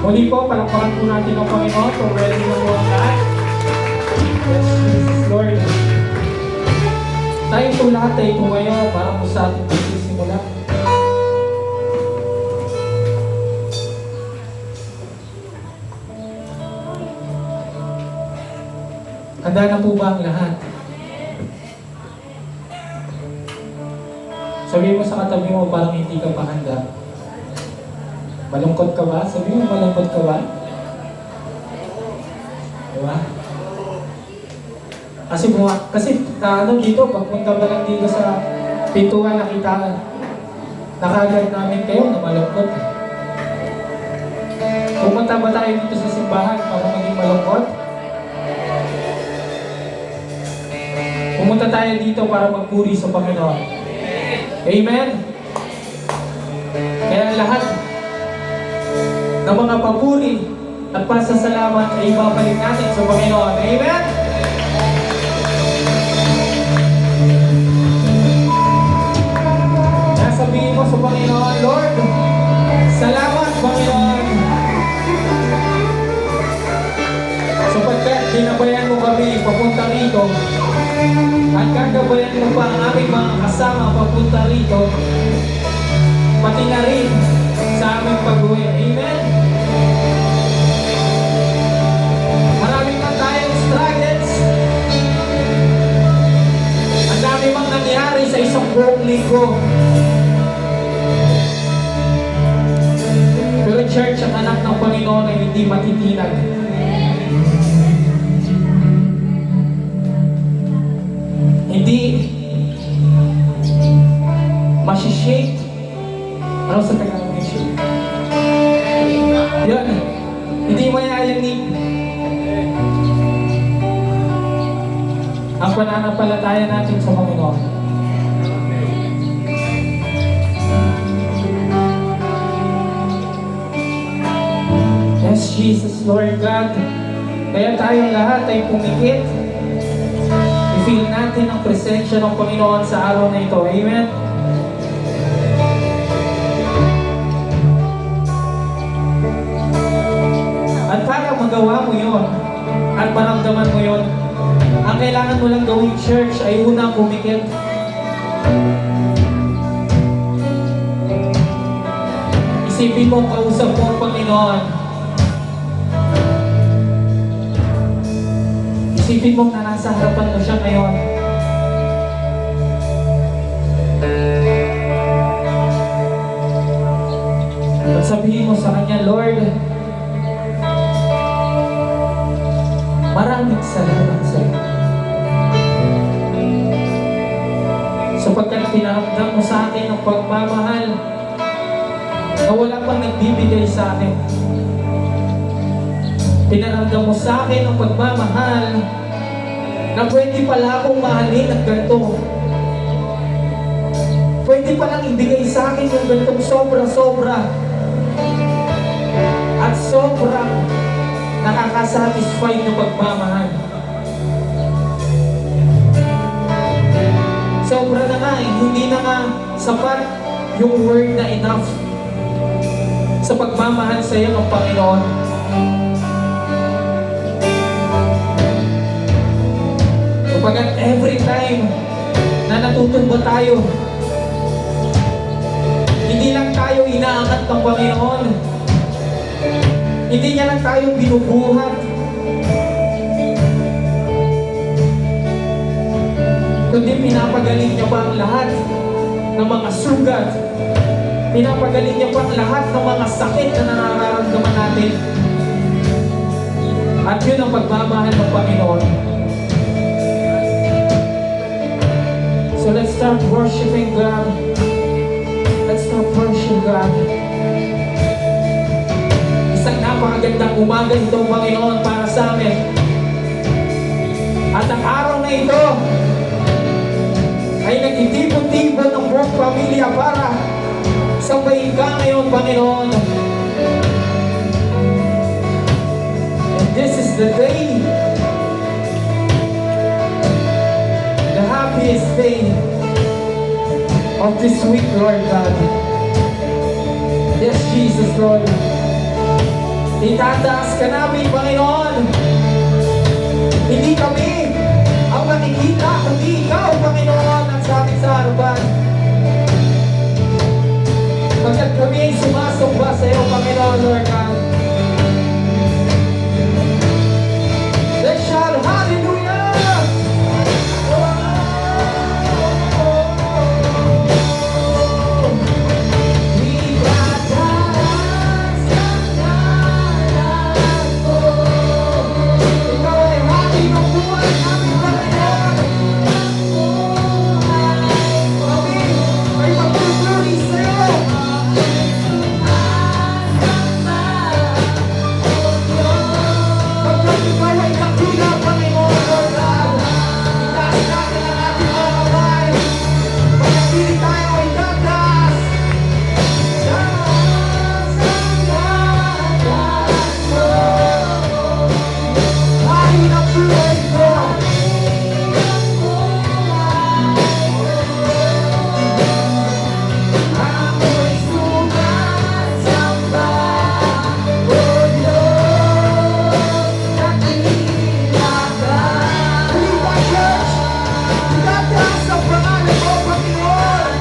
Muli po, palakpakan po natin ang Panginoon kung ready na po ang lahat. Yes, Jesus Lord. Tayo po lahat ay tumayo para po sa ating pagsisimula. Handa na po ba ang lahat? Sabihin mo sa katabi mo parang hindi ka pa handa. Malungkot ka ba? Sabihin mo malungkot ka ba? Diba? Kasi dito, pagpunta ba lang dito sa pintuan, nakagad namin kayo na malungkot. Pumunta ba tayo dito sa simbahan para maging malungkot? Pumunta tayo dito para magpuri sa Panginoon. Amen? Kaya lahat ng mga papuri at pasasalamat ay ibabalik natin sa Panginoon. Amen? Kaya sabihin mo sa Panginoon, Lord, salamat Panginoon. Sapagkat dinabayan mo kami papunta rito at gagabayan mo pa ang aming mga kasama papunta rito, pati na rin sa aming pag-uwi. Amen? Maraming na tayong struggles. Ang dami mang nangyari sa isang buong linggo. Pero church, ang anak ng Panginoon ay hindi matitinag. Hindi masishake. Ano sa Tagalog ng shake? Yan. Hindi mayayanig. Ang pananampalataya natin sa Panginoon. Yes, Jesus, Lord God. Kaya tayong lahat ay pumikit. I-feel natin ang presensya ng Panginoon sa araw na ito. Amen? At para magawa mo yon at maramdaman mo yon, ang kailangan mo lang gawing church ay unang pumikit. Isipin mo kausap mo ang Panginoon. Isipin mo na nasa harapan mo siya ngayon. At sabihin mo sa Kanya, Lord, maraming salamat sa iyo. Sapagkat pinaramdam mo sa akin ang pagmamahal na wala pang nagbibigay sa akin. Pinaramdam mo sa akin ang pagmamahal na pwede pala akong mahalin ng ganito. Pwede palang ibigay sa akin yung ganitong sobra-sobra at sobrang nakakasatisfy ng pagmamahal. Sobra na nga hindi na nga sapat yung word na enough sa pagmamahal sa iyo ng Panginoon. Kapag every time na natutumba tayo, hindi lang tayo inaangat ng Panginoon, hindi niya lang tayo binubuhat, kundi pinapagaling niya pa ang lahat ng mga sugat, pinapagaling niya pa ang lahat ng mga sakit na nararamdaman natin. At yun ang pagmamahal ng Panginoon. So let's start worshiping God. Let's start worshiping God. Isang napakagandang umaga itong Panginoon para sa amin. At ang araw na ito ay nagtitipon-tipon ng buong pamilya para sabayin ka ngayon, Panginoon. And this is the day, the happiest day of this week, Lord God. Yes, Jesus, Lord. Itataas ka namin, Panginoon. Hindi kami ang nakikita, kundi Ikaw, Panginoon, ang sa aming sa harapan. Pagkat kami ay sumasamba sa iyo, Panginoon, Lord God. Let's shout hallelujah! Ikaw ay hati ng buhay namin, Panginoon. Kami ay magpupuri sa iyo. Pagkat ikaw ay dakila, Panginoon, Lord God. Itaas natin ang ating mga kamay. Pagkatili tayo ay tataas. Hari ng buhay ko. Ako'y sumasamba, O Diyos, dakila ka. Halika, church! Itataas ang pangalan mo, Panginoon!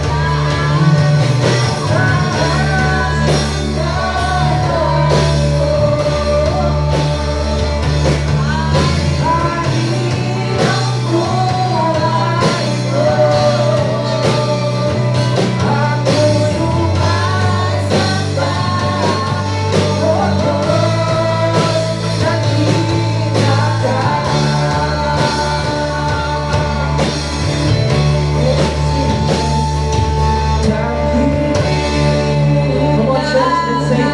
Come on, church, let's sing.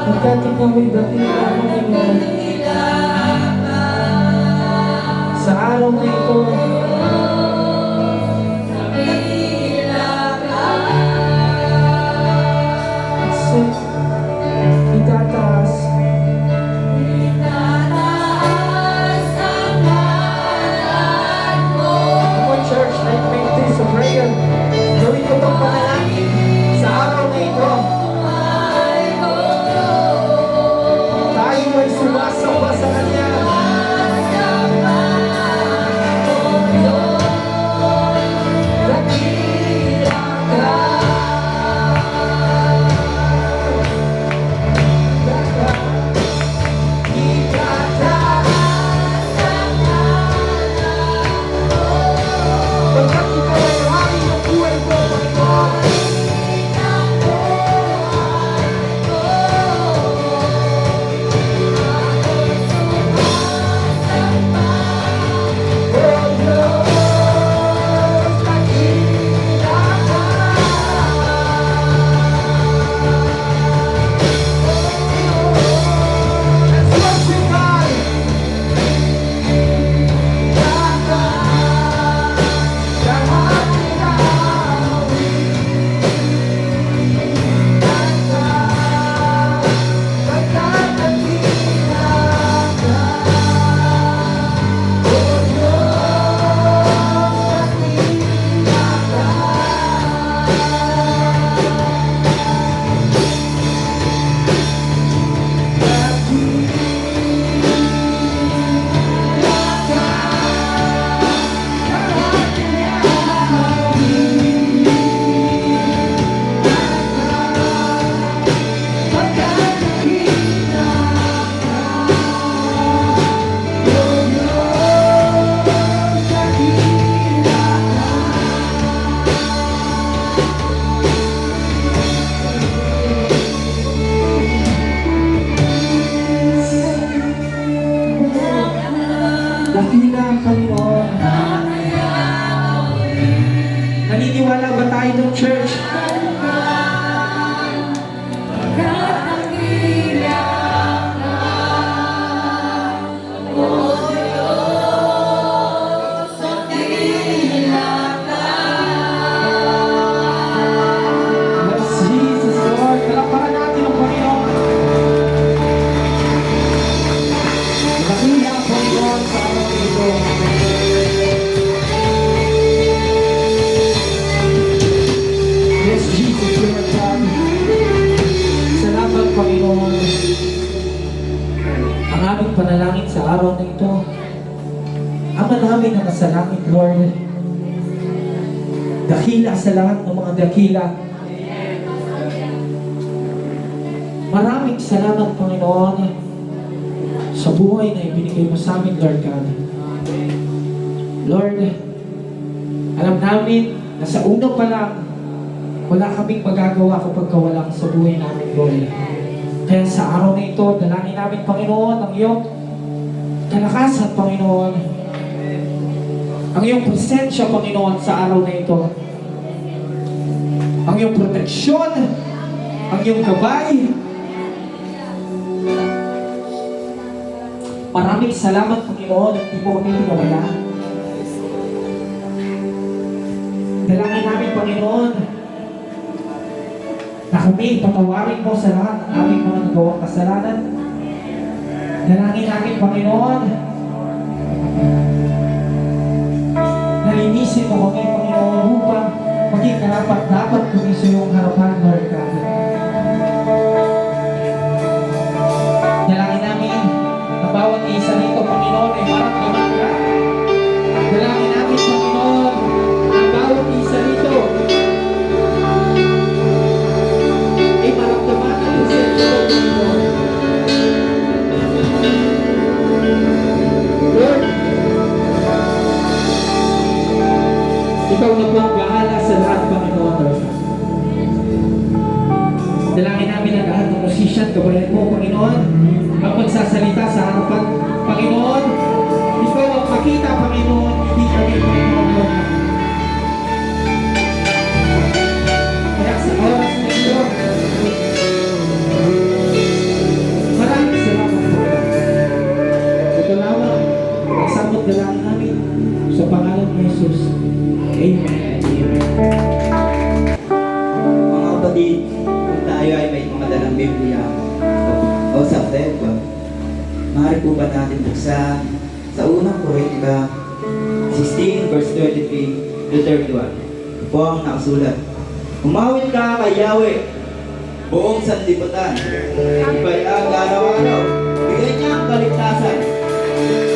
Pagkat ikaw ay dakila, Panginoon, sa araw na ito, itataas. Come on, church, let's make this a prayer. Gawin ko itong panalangin sa araw na ito. Tayo ay sumasamba sa Kanya. Pagkat ikaw ay hari ng buhay ko, Panginoon. Dakila ang Panginoon. Naniniwala ba tayo ng church? Yes, Jesus, Lord. Kalaparan natin ang Panginoon. Dakila ang Panginoon sa araw na ito. araw na ito. Ama namin na nasa langit, Lord, dakila sa lahat ng mga dakila. Maraming salamat, Panginoon, sa buhay na ibinigay mo sa amin, Lord God. Lord, alam namin na sa una pa lang, wala kaming magagawa kapag wala ka sa buhay namin, Lord. Kaya sa araw na ito, dalangin namin, Panginoon, ang iyong kalakasan, Panginoon. Ang iyong presensya, Panginoon, sa araw na ito. Ang iyong proteksyon, ang iyong gabay. Maraming salamat, Panginoon, at di mo kami pinawala. Dalangin namin, Panginoon, na kami patawarin mo sa lahat ng aming mga nagawang kasalanan. Dalangin namin, Panginoon, na linisin mo kami, Panginoon, upang maging karapat-dapat kami sa iyong harapan, Lord God. Dalangin namin na bawat isa nito, Panginoon, ay maramdaman ka. Dalangin namin, Panginoon, na bawat isa nito ay maramdaman ang presensya mo, Panginoon. Lord, ikaw na po ang bahala sa lahat, Panginoon, Lord. Dalangin namin ang lahat ng musician, gabayan mo, Panginoon, ang magsasalita sa harapan, Panginoon. Ikaw ang makita, Panginoon, hindi kami, Panginoon, Lord. Kaya sa oras na ito, maraming salamat, Panginoon. Ito lamang, nagsabot dalangin namin sa pangalan ni Jesus. Amen. Mga kapatid, kung tayo ay may mga dalang Biblia o sa Bible, maaari po ba natin buksan sa unang Korintia 16 verse 23 to 31. Ito po ang nakasulat. Umawit ka kay Yahweh, buong sanlibutan. Ipayag araw-araw, bigay niya ang kaligtasan.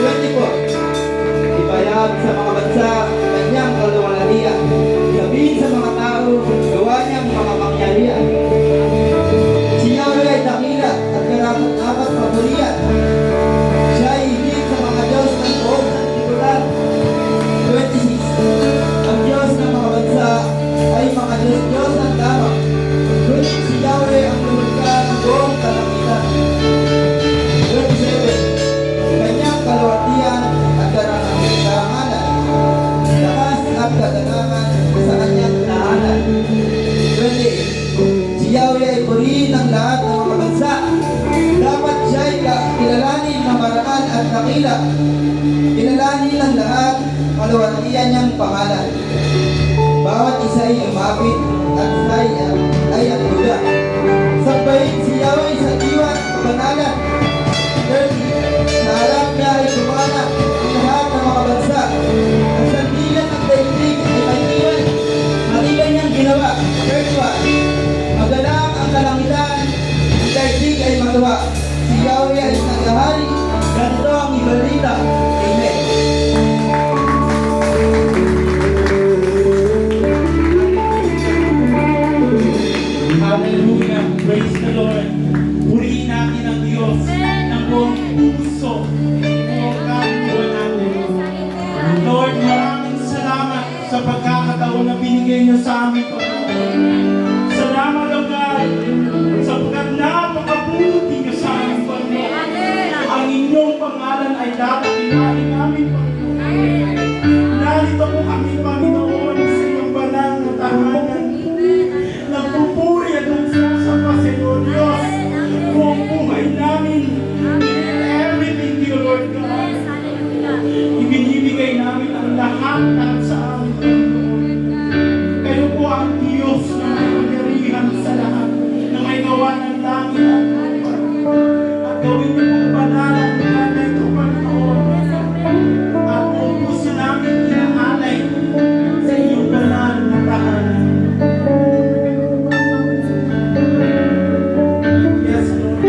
24. Ipayag sa mga bansa kanyang kaluwalhatian. Sabihin sa mga tao, gawa niyang mga pangyarihan. Si Yahweh ay dakila at karapat-dapat pagpurihan. Siya ay higit sa mga Diyos ng buong sanlibutan. 26. Ang Diyos ng mga bansa ay mga Diyos ng lamang. Ngunit si Yahweh ang lumikha ng buong kalangitan. 27. Kanyang kaluwalhatian at karangalan. Lakas at kaganangan sa kanyang tahanan. 28. Si Yahweh ay purihin ng lahat ng mga bansa. Dapat siya ay kilalanin ng marangal at dakila. Kilalanin ng lahat kaluwalhatian niyang pangalan. Bawat isa ay lumapit at ay agduda. Sambahin si Yahweh sa diwa at kabanalan. 30. Sa harap niya ay tumanap ang lahat ng mga bansa. Ang sandilan ng daigdig ay kaibigan. Matigan niyang ginawa. 31. Magalang ang kalangitan. Ang daigdig ay magawa. Si Yahweh ay naghahari. Ganito ang ibalita. Amen. Hallelujah. Praise the Lord. Purihin natin ang Diyos ng buong puso, buong kaluluwa natin. Lord, maraming salamat sa pagkakataon na binigay niyo sa amin, Panginoon. Salamat, O God, sapagkat napakabuti niyo sa amin, Panginoon. Ang inyong pangalan ay dapat inamin namin, Panginoon. Narito po kami, Panginoon, sa iyong banal na tahanan. Nagpupuri at nagsasapa sa iyo, Diyos. Buong buhay namin. Everything to you, Lord God. Ibinibigay namin ang lahat sa amin, Panginoon. Kayo po ang Diyos na may pangyarihan sa lahat, na may gawa ng langit at lupa. At gawin niyo po banal ang lugar na ito, Panginoon. At buong puso namin inaalay sa iyong banal na tahanan. Yes, Lord.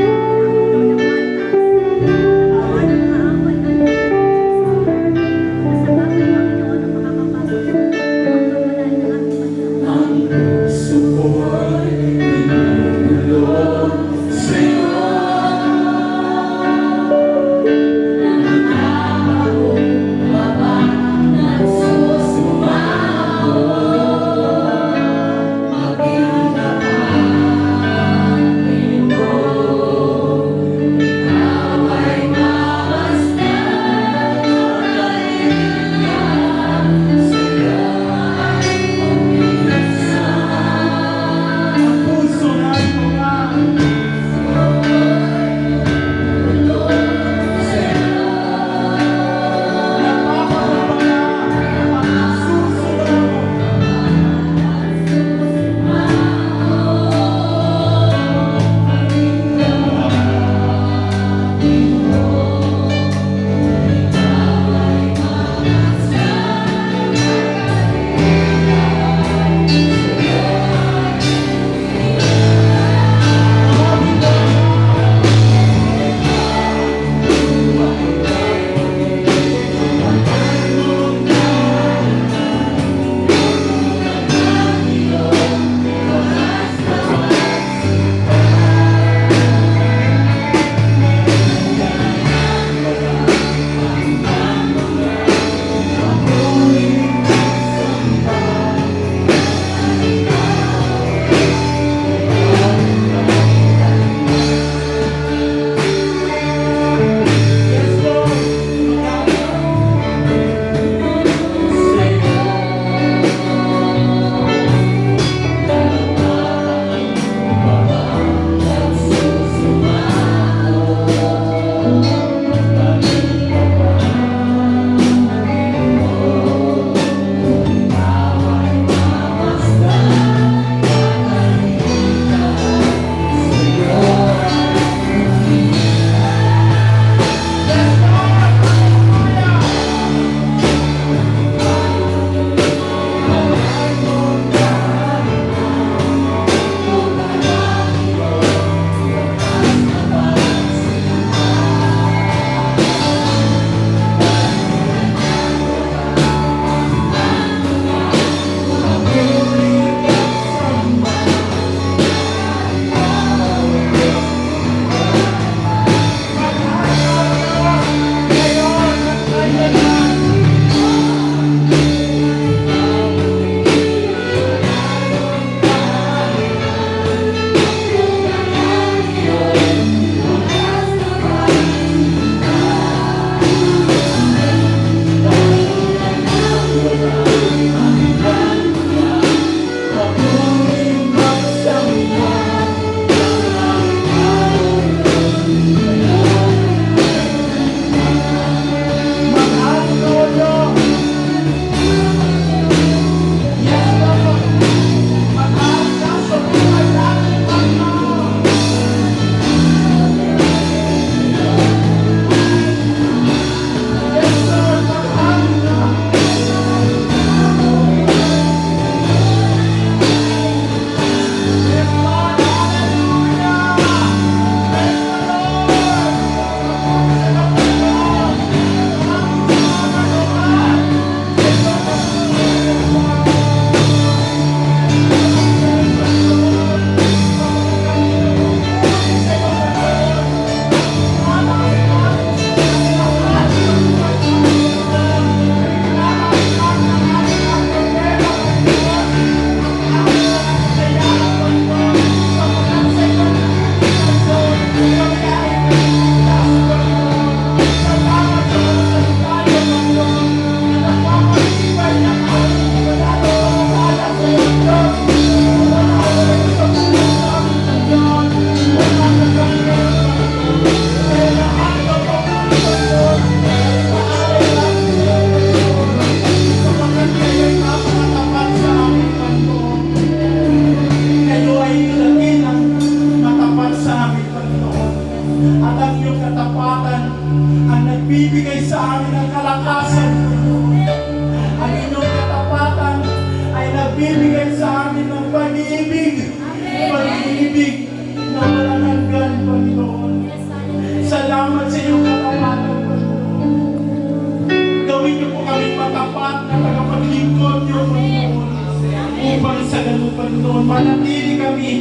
Panginoon. Manatili kami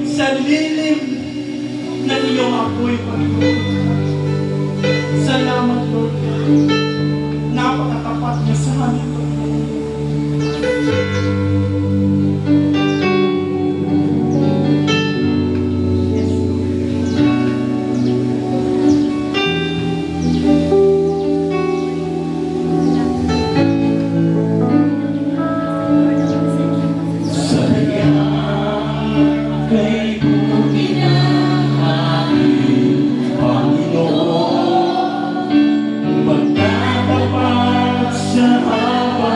sa lilim ng iyong apoy, Panginoon. Salamat, Lord. Napakatapat niya sa amin, Panginoon. Yes, sa iya kay bukid ng aming Panginoon, magtatapat sa awa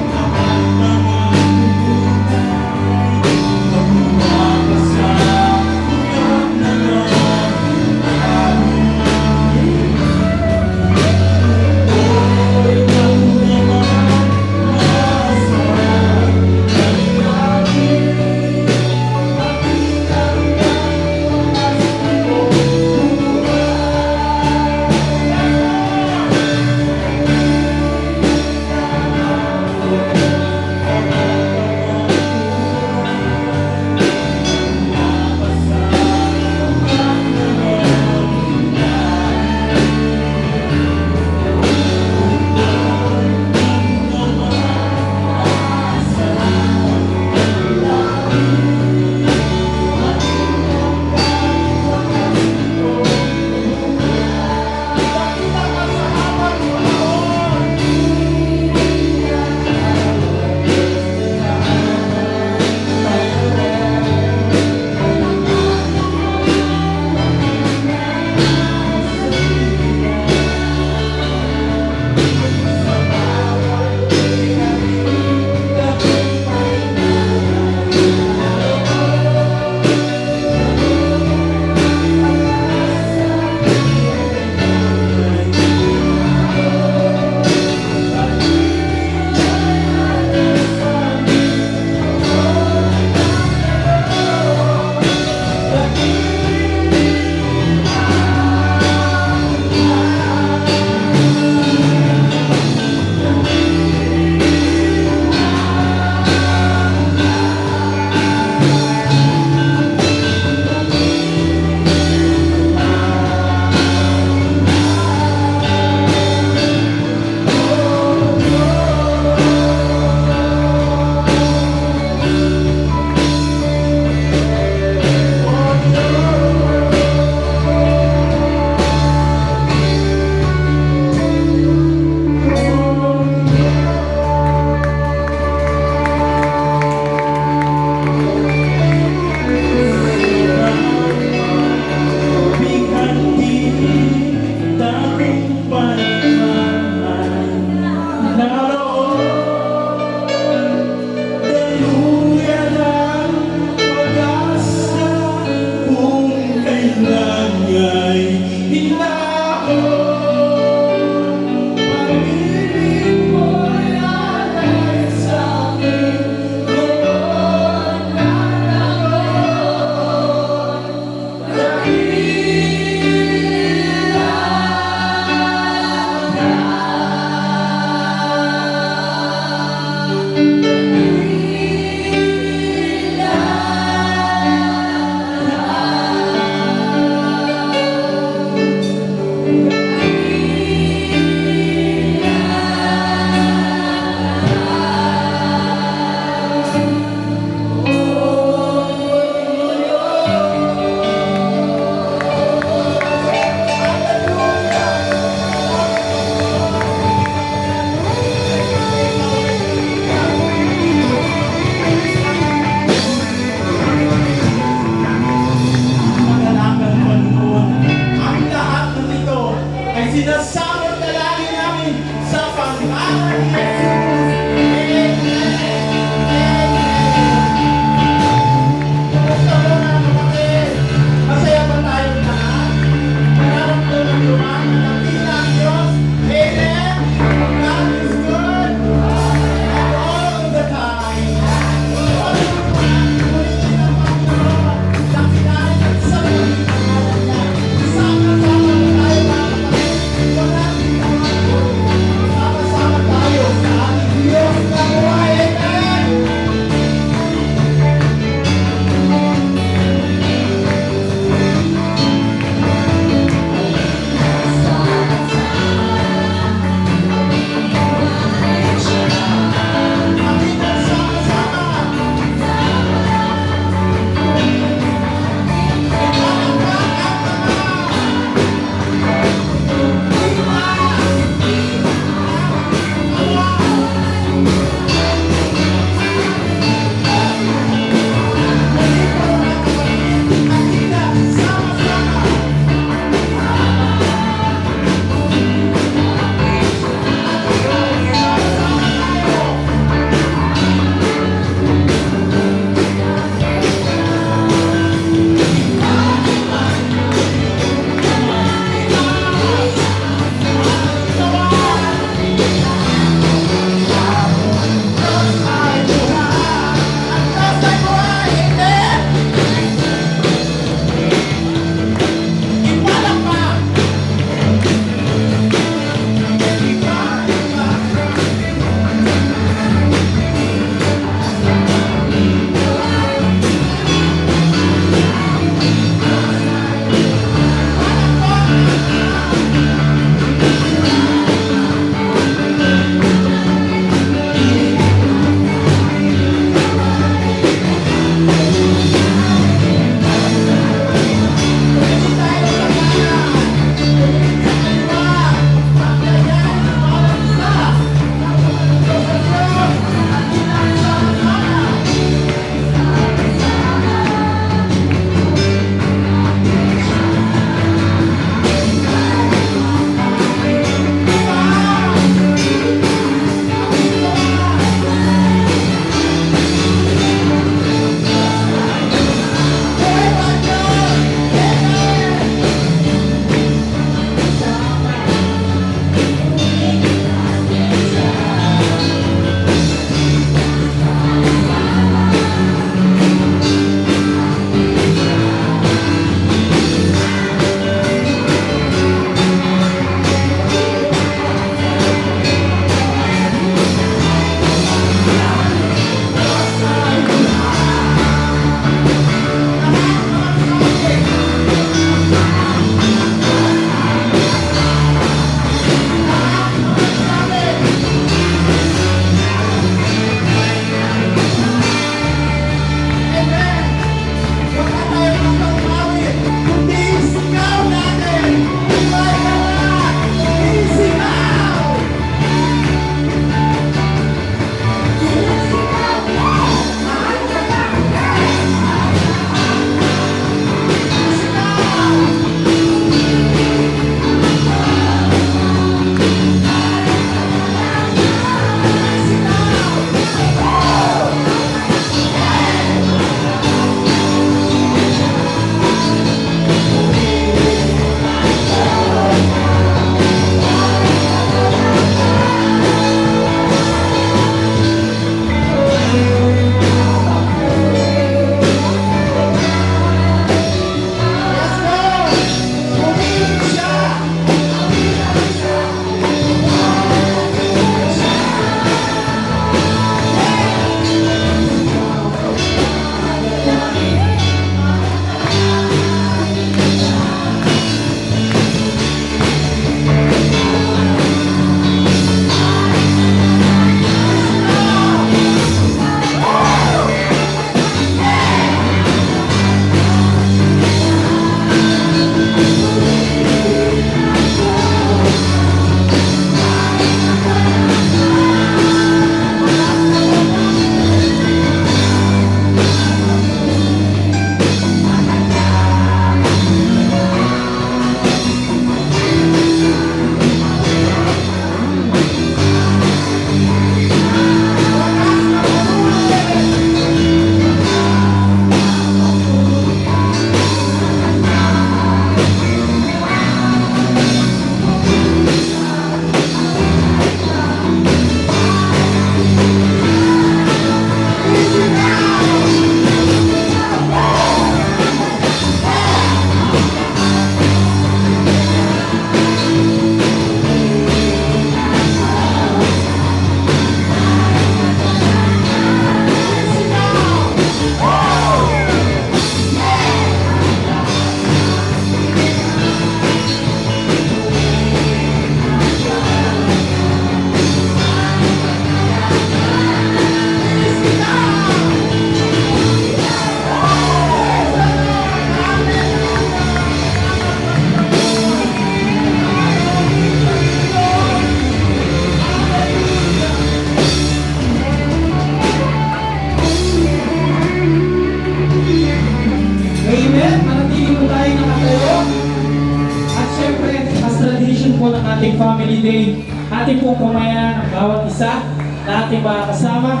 Family Day. Ating pong pamayanan ang bawat isa na ating mga kasama.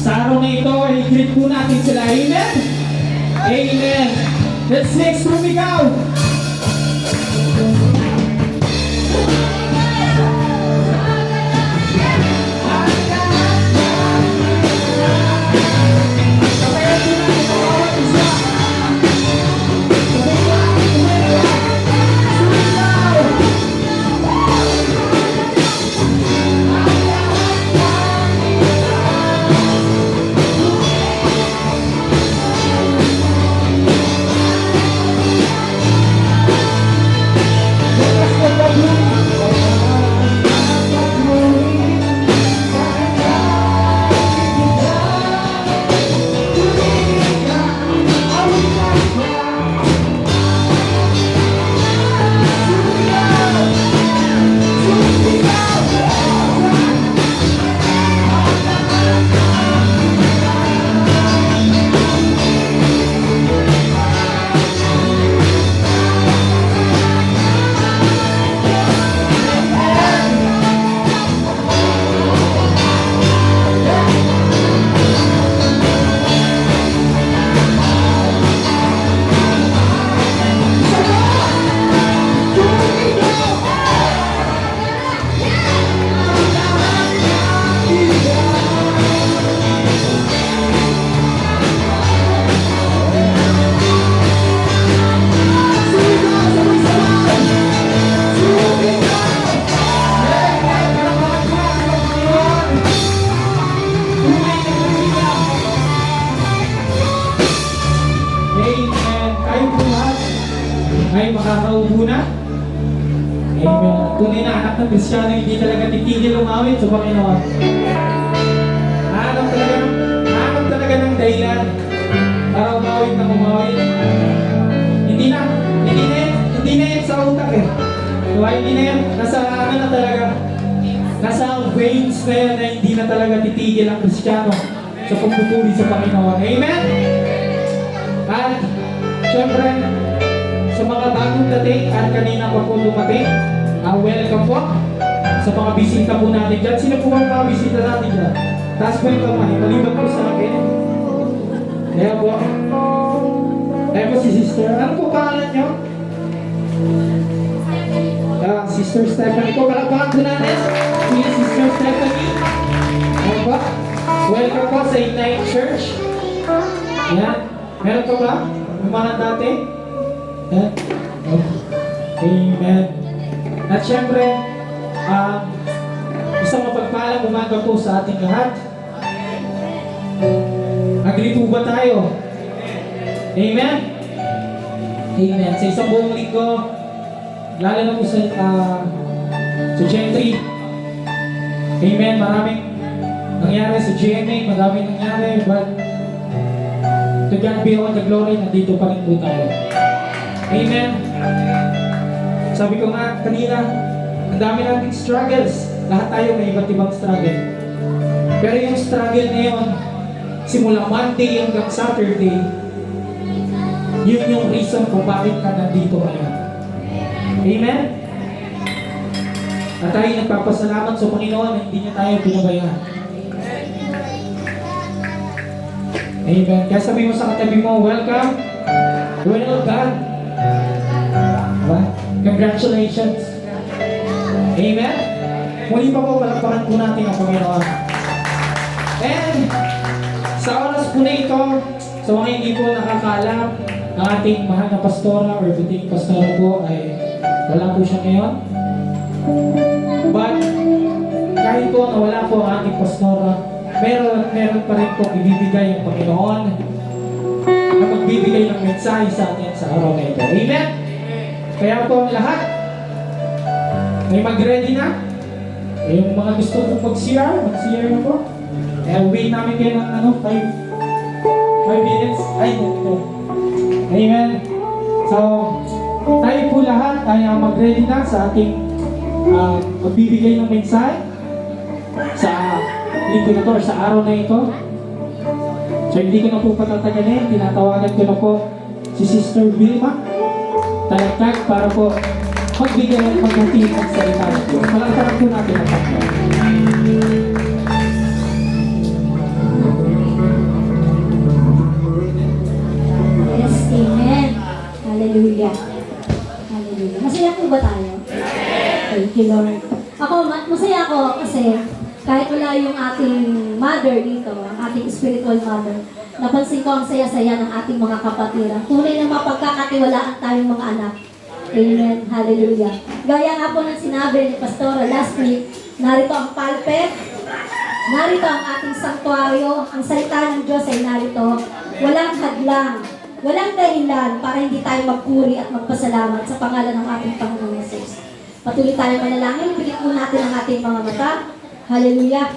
Sa araw na ito, i-greet po natin sila. Amen? Amen. Let's next lumigaw. Ay makakaupo na. Amen. Tunay na anak ng Kristiyano, hindi talaga titigil umawit sa Panginoon. Hanap talaga ng dahilan para umawit na umawit. Hindi na yan sa utak eh. Diba? Hindi na yan, nasa ano na talaga, nasa veins na yan na hindi na talaga titigil ang Kristiyano sa pagpupuri sa Panginoon. Amen? At syempre, sa mga bagong dating at kanina pa po dumating, welcome po sa mga bisita po natin dyan. Sino po ang mga bisita natin dyan? Taas po yung kamay, maliban po sa akin. Kaya po. Kaya po si sister. Ano po pangalan nyo? Sister Stephanie po. Palakpakan po natin. Si Sister Stephanie. Kaya po. Welcome po sa Ignite Church. Yan. Meron pa ba? Mga dati? Amen. At syempre, isang mapagpalang umaga po sa ating lahat. Agree po ba tayo? Amen? Amen. Sa isang buong linggo, lalo na po sa Gentry. Amen. Maraming nangyari sa GMA, maraming nangyari, but to God be all the glory, nandito pa rin po tayo. Amen. Sabi ko nga kanina, ang dami nating struggles. Lahat tayo may iba't ibang struggle. Pero yung struggle na yun, simula Monday hanggang Saturday, yun yung reason kung bakit ka nandito ngayon. Amen? At tayo nagpapasalamat sa Panginoon na hindi niya tayo pinabayaan. Amen. Kaya sabi mo sa katabi mo, welcome. Well done. Diba? Congratulations. Amen? Muli pa po, palakpakan po natin ang Panginoon. And sa oras po na ito, sa mga hindi po nakakaalam, ang ating mahal na pastora or buting pastora po ay wala po siya ngayon. But kahit po na wala po ang ating pastora, meron pa rin po ibibigay ang Panginoon na magbibigay ng mensahe sa atin sa araw na ito. Amen? Kaya po ang lahat ay mag-ready na. Yung mga gusto kong mag-CR na po. Wait namin kayo ng 5 minutes. Ay, ito. Amen. So, tayo po lahat ay mag-ready na sa ating magbibigay ng mensahe sa linggo na to or sa araw na ito. So, hindi ko na po patatagalin. Tinatawagan ko na po si Sister Vilma Talagtag para po magbigay at maghatid ng salita ng Diyos. Palakpakan po natin ang Panginoon. Yes, amen. Hallelujah. Hallelujah. Masaya po ba tayo? Thank you, Lord. Ako, masaya ako kasi kahit wala yung ating mother dito, ang ating spiritual mother, napansin ko ang saya-saya ng ating mga kapatiran. Tunay na mapagkakatiwalaan tayong mga anak. Amen. Hallelujah. Gaya nga po ng sinabi ni Pastora last week, narito ang pulpit, narito ang ating sanktuaryo, ang salita ng Diyos ay narito. Walang hadlang, walang dahilan para hindi tayo magpuri at magpasalamat sa pangalan ng ating Panginoong Jesus. Patuloy tayo manalangin, bigyan po natin ang ating mga mata. Hallelujah.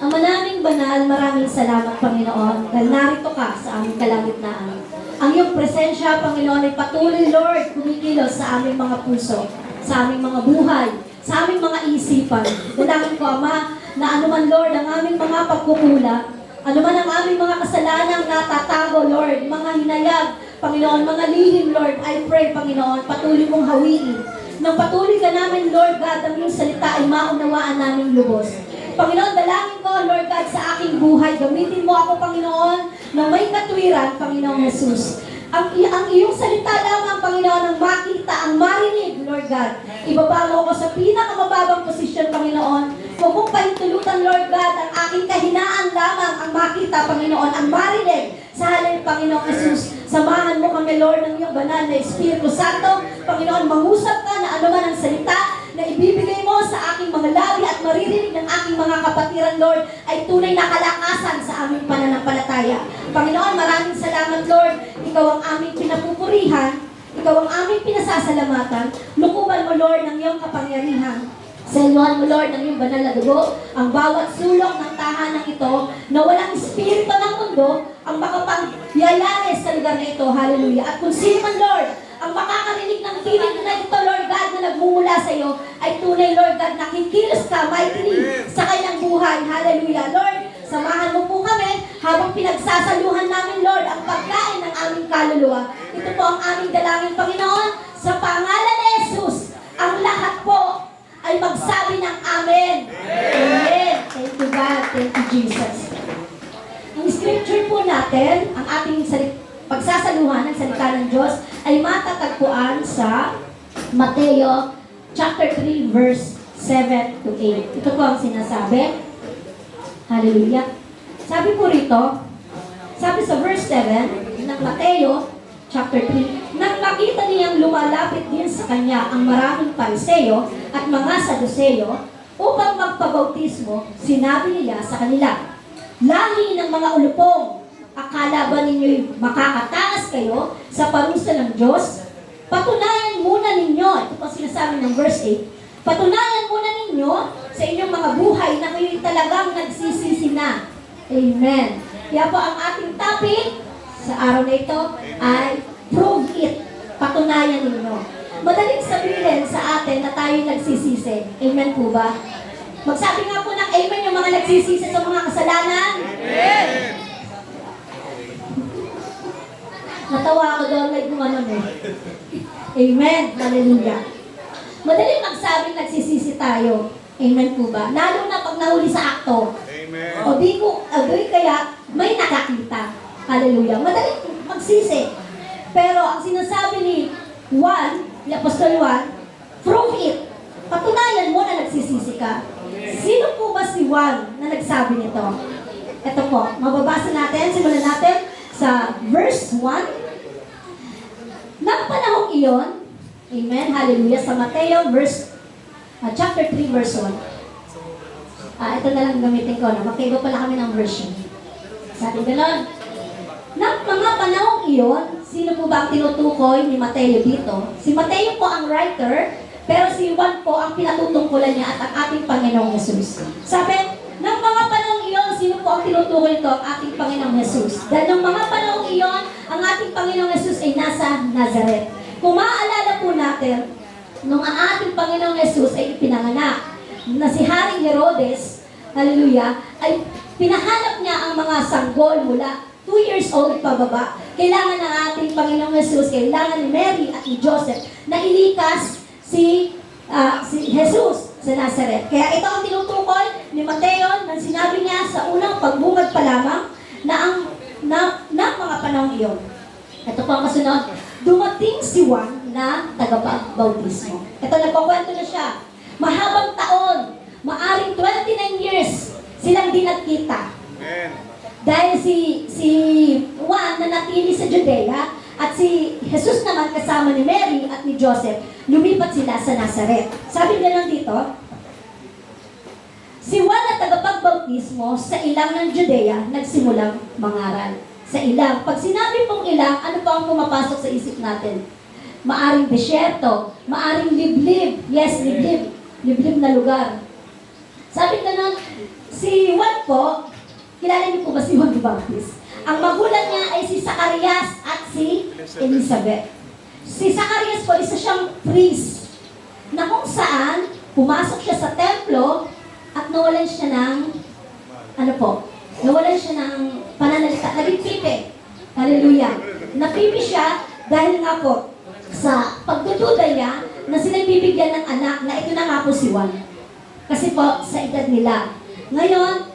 Ama naming banal, maraming salamat, Panginoon, dahil narito ka sa aming kalagitnaan. Ang iyong presensya, Panginoon, ay patuloy, Lord, kumikilos sa aming mga puso, sa aming mga buhay, sa aming mga isipan. Dalangin ko, Ama, na anuman, Lord, ang aming mga pagkukulang, anuman ang aming mga kasalanang natatago, Lord, mga hinayag, Panginoon, mga lihim, Lord, I pray, Panginoon, patuloy mong hawiin. Nang patuloy ka namin, Lord God, ang iyong salita ay maunawaan namin lubos. Panginoon, dalangin ko, Lord God, sa aking buhay. Gamitin mo ako, Panginoon, na may katwiran, Panginoong Jesus. Ang iyong salita lamang, Panginoon, ang makita, ang marinig, Lord God. Ibaba mo ako sa pinakamababang posisyon, Panginoon. Huwag mong pahintulutan, Lord God, ang aking kahinaan lamang ang makita, Panginoon, ang marinig sa halin, Panginoong Jesus. Samahan mo kami, Lord, ng iyong banal na Espiritu Santo. Panginoon, mangusap ka na anuman ang salita na ibibigay mo sa aking mga labi at maririnig ng aking mga kapatiran, Lord, ay tunay na kalakasan sa aming pananampalataya. Panginoon, maraming salamat, Lord. Ikaw ang aming pinapupurihan. Ikaw ang aming pinasasalamatan. Lukuban mo, Lord, ng iyong kapangyarihan. Saluhan mo, Lord, ng iyong banal na dugo, ang bawat sulok ng tahanan ito na walang espiritu ng mundo ang makapangyayari sa lugar na ito. Hallelujah. At kung sino man, Lord, ang makakarinig ng tinig na ito, Lord God, na nagmumula sa iyo, ay tunay, Lord God, nakikilos ka, mightily, sa kanyang buhay. Hallelujah. Lord, samahan mo po kami habang pinagsasaluhan namin, Lord, ang pagkain ng aming kaluluwa. Ito po ang aming dalangin, Panginoon, sa pangalan ni Jesus, ang lahat po ay magsabi ng Amen. Amen. Thank you, God. Thank you, Jesus. Ang scripture po natin, ang ating pagsasaluhan ng salita ng Diyos, ay matatagpuan sa Mateo chapter 3, verse 7 to 8. Ito po ang sinasabi. Hallelujah. Sabi po rito, sabi sa verse 7 ng Mateo chapter 3, nang makita niyang lumalapit din sa kanya ang maraming Pariseo at mga Saduceo upang magpabautismo, sinabi niya sa kanila, lahi ng mga ulupong, akala ba ninyo'y makakataas kayo sa parusa ng Diyos? Patunayan muna ninyo, ito po sinasabi ng verse 8, patunayan muna ninyo sa inyong mga buhay na kayo'y talagang nagsisisi na. Amen. Kaya po ang ating topic sa araw na ito ay prove it. Patunayan ninyo. Madaling sabihin sa atin na tayo nagsisisi. Amen po ba? Magsabi nga po ng amen yung mga nagsisisi sa mga kasalanan. Amen! Natawa ako doon, may gumanon eh. Amen. Hallelujah. Madaling magsabing nagsisisi tayo. Amen po ba? Lalo na pag nahuli sa akto. Amen. O di ko, agree kaya may nakakita. Hallelujah. Madaling magsisi. Pero ang sinasabi ni Juan, ni Apostol Juan, prove it. Patunayan mo na nagsisisi ka. Sino po ba si Juan na nagsabi nito? Ito po, mababasa natin, simulan natin sa verse 1. Nang panahong iyon, amen, hallelujah, sa Mateo chapter 3, verse 1. Ito na lang gamitin ko, na magkaiba pala kami ng version. Sabi ganon, nang mga panahong iyon, sino po ba ang tinutukoy ni Mateo dito? Si Mateo po ang writer, pero si Juan po ang pinatutungkulan niya at ang ating Panginoong Jesus. Sabi, nang mga panahong iyon, sino po ang tinutukoy nito? Ang ating Panginoong Jesus. Dahil ng mga panahong iyon, ang ating Panginoong Jesus ay nasa Nazareth. Kung maaalala po natin, nung ang ating Panginoong Jesus ay ipinanganak, na si Haring Herodes, hallelujah, ay pinahanap niya ang mga sanggol mula 2 years old pababa. Kailangan ng ating Panginoong Jesus, kailangan ni Mary at ni Joseph na ilikas si Jesus sa Nazaret. Kaya ito ang tinutukoy ni Mateo nang sinabi niya sa unang pagbungad pa lamang na mga panahon iyon. Ito po ang kasunod, dumating si Juan na tagapagbautismo. Ito, nagkukwento na siya. Mahabang taon, maaring 29 years silang di nagkita. Dahil si Juan na natili sa Judea at si Jesus naman kasama ni Mary at ni Joseph, lumipat sila sa Nazaret. Sabi niya lang dito, si Juan na tagapagbautismo sa ilang ng Judea nagsimulang mangaral. Sa ilang. Pag sinabi pong ilang, ano pa ang pumapasok sa isip natin? Maaring desyerto, maaring liblib. Yes, liblib. Liblib na lugar. Sabi ka nun, si Juan po, kilala niyo po ba si Juan the Baptist? Ang magulang niya ay si Zacarias at si Elizabeth. Si Zacarias po, isa siyang priest na kung saan pumasok siya sa templo at nawalan siya ng, nawalan siya ng pananalita. Naging pipi. Hallelujah. Napipi siya dahil nga po sa pagdududa niya na sila bibigyan ng anak na ito na nga po si Juan. Kasi po sa edad nila. Ngayon,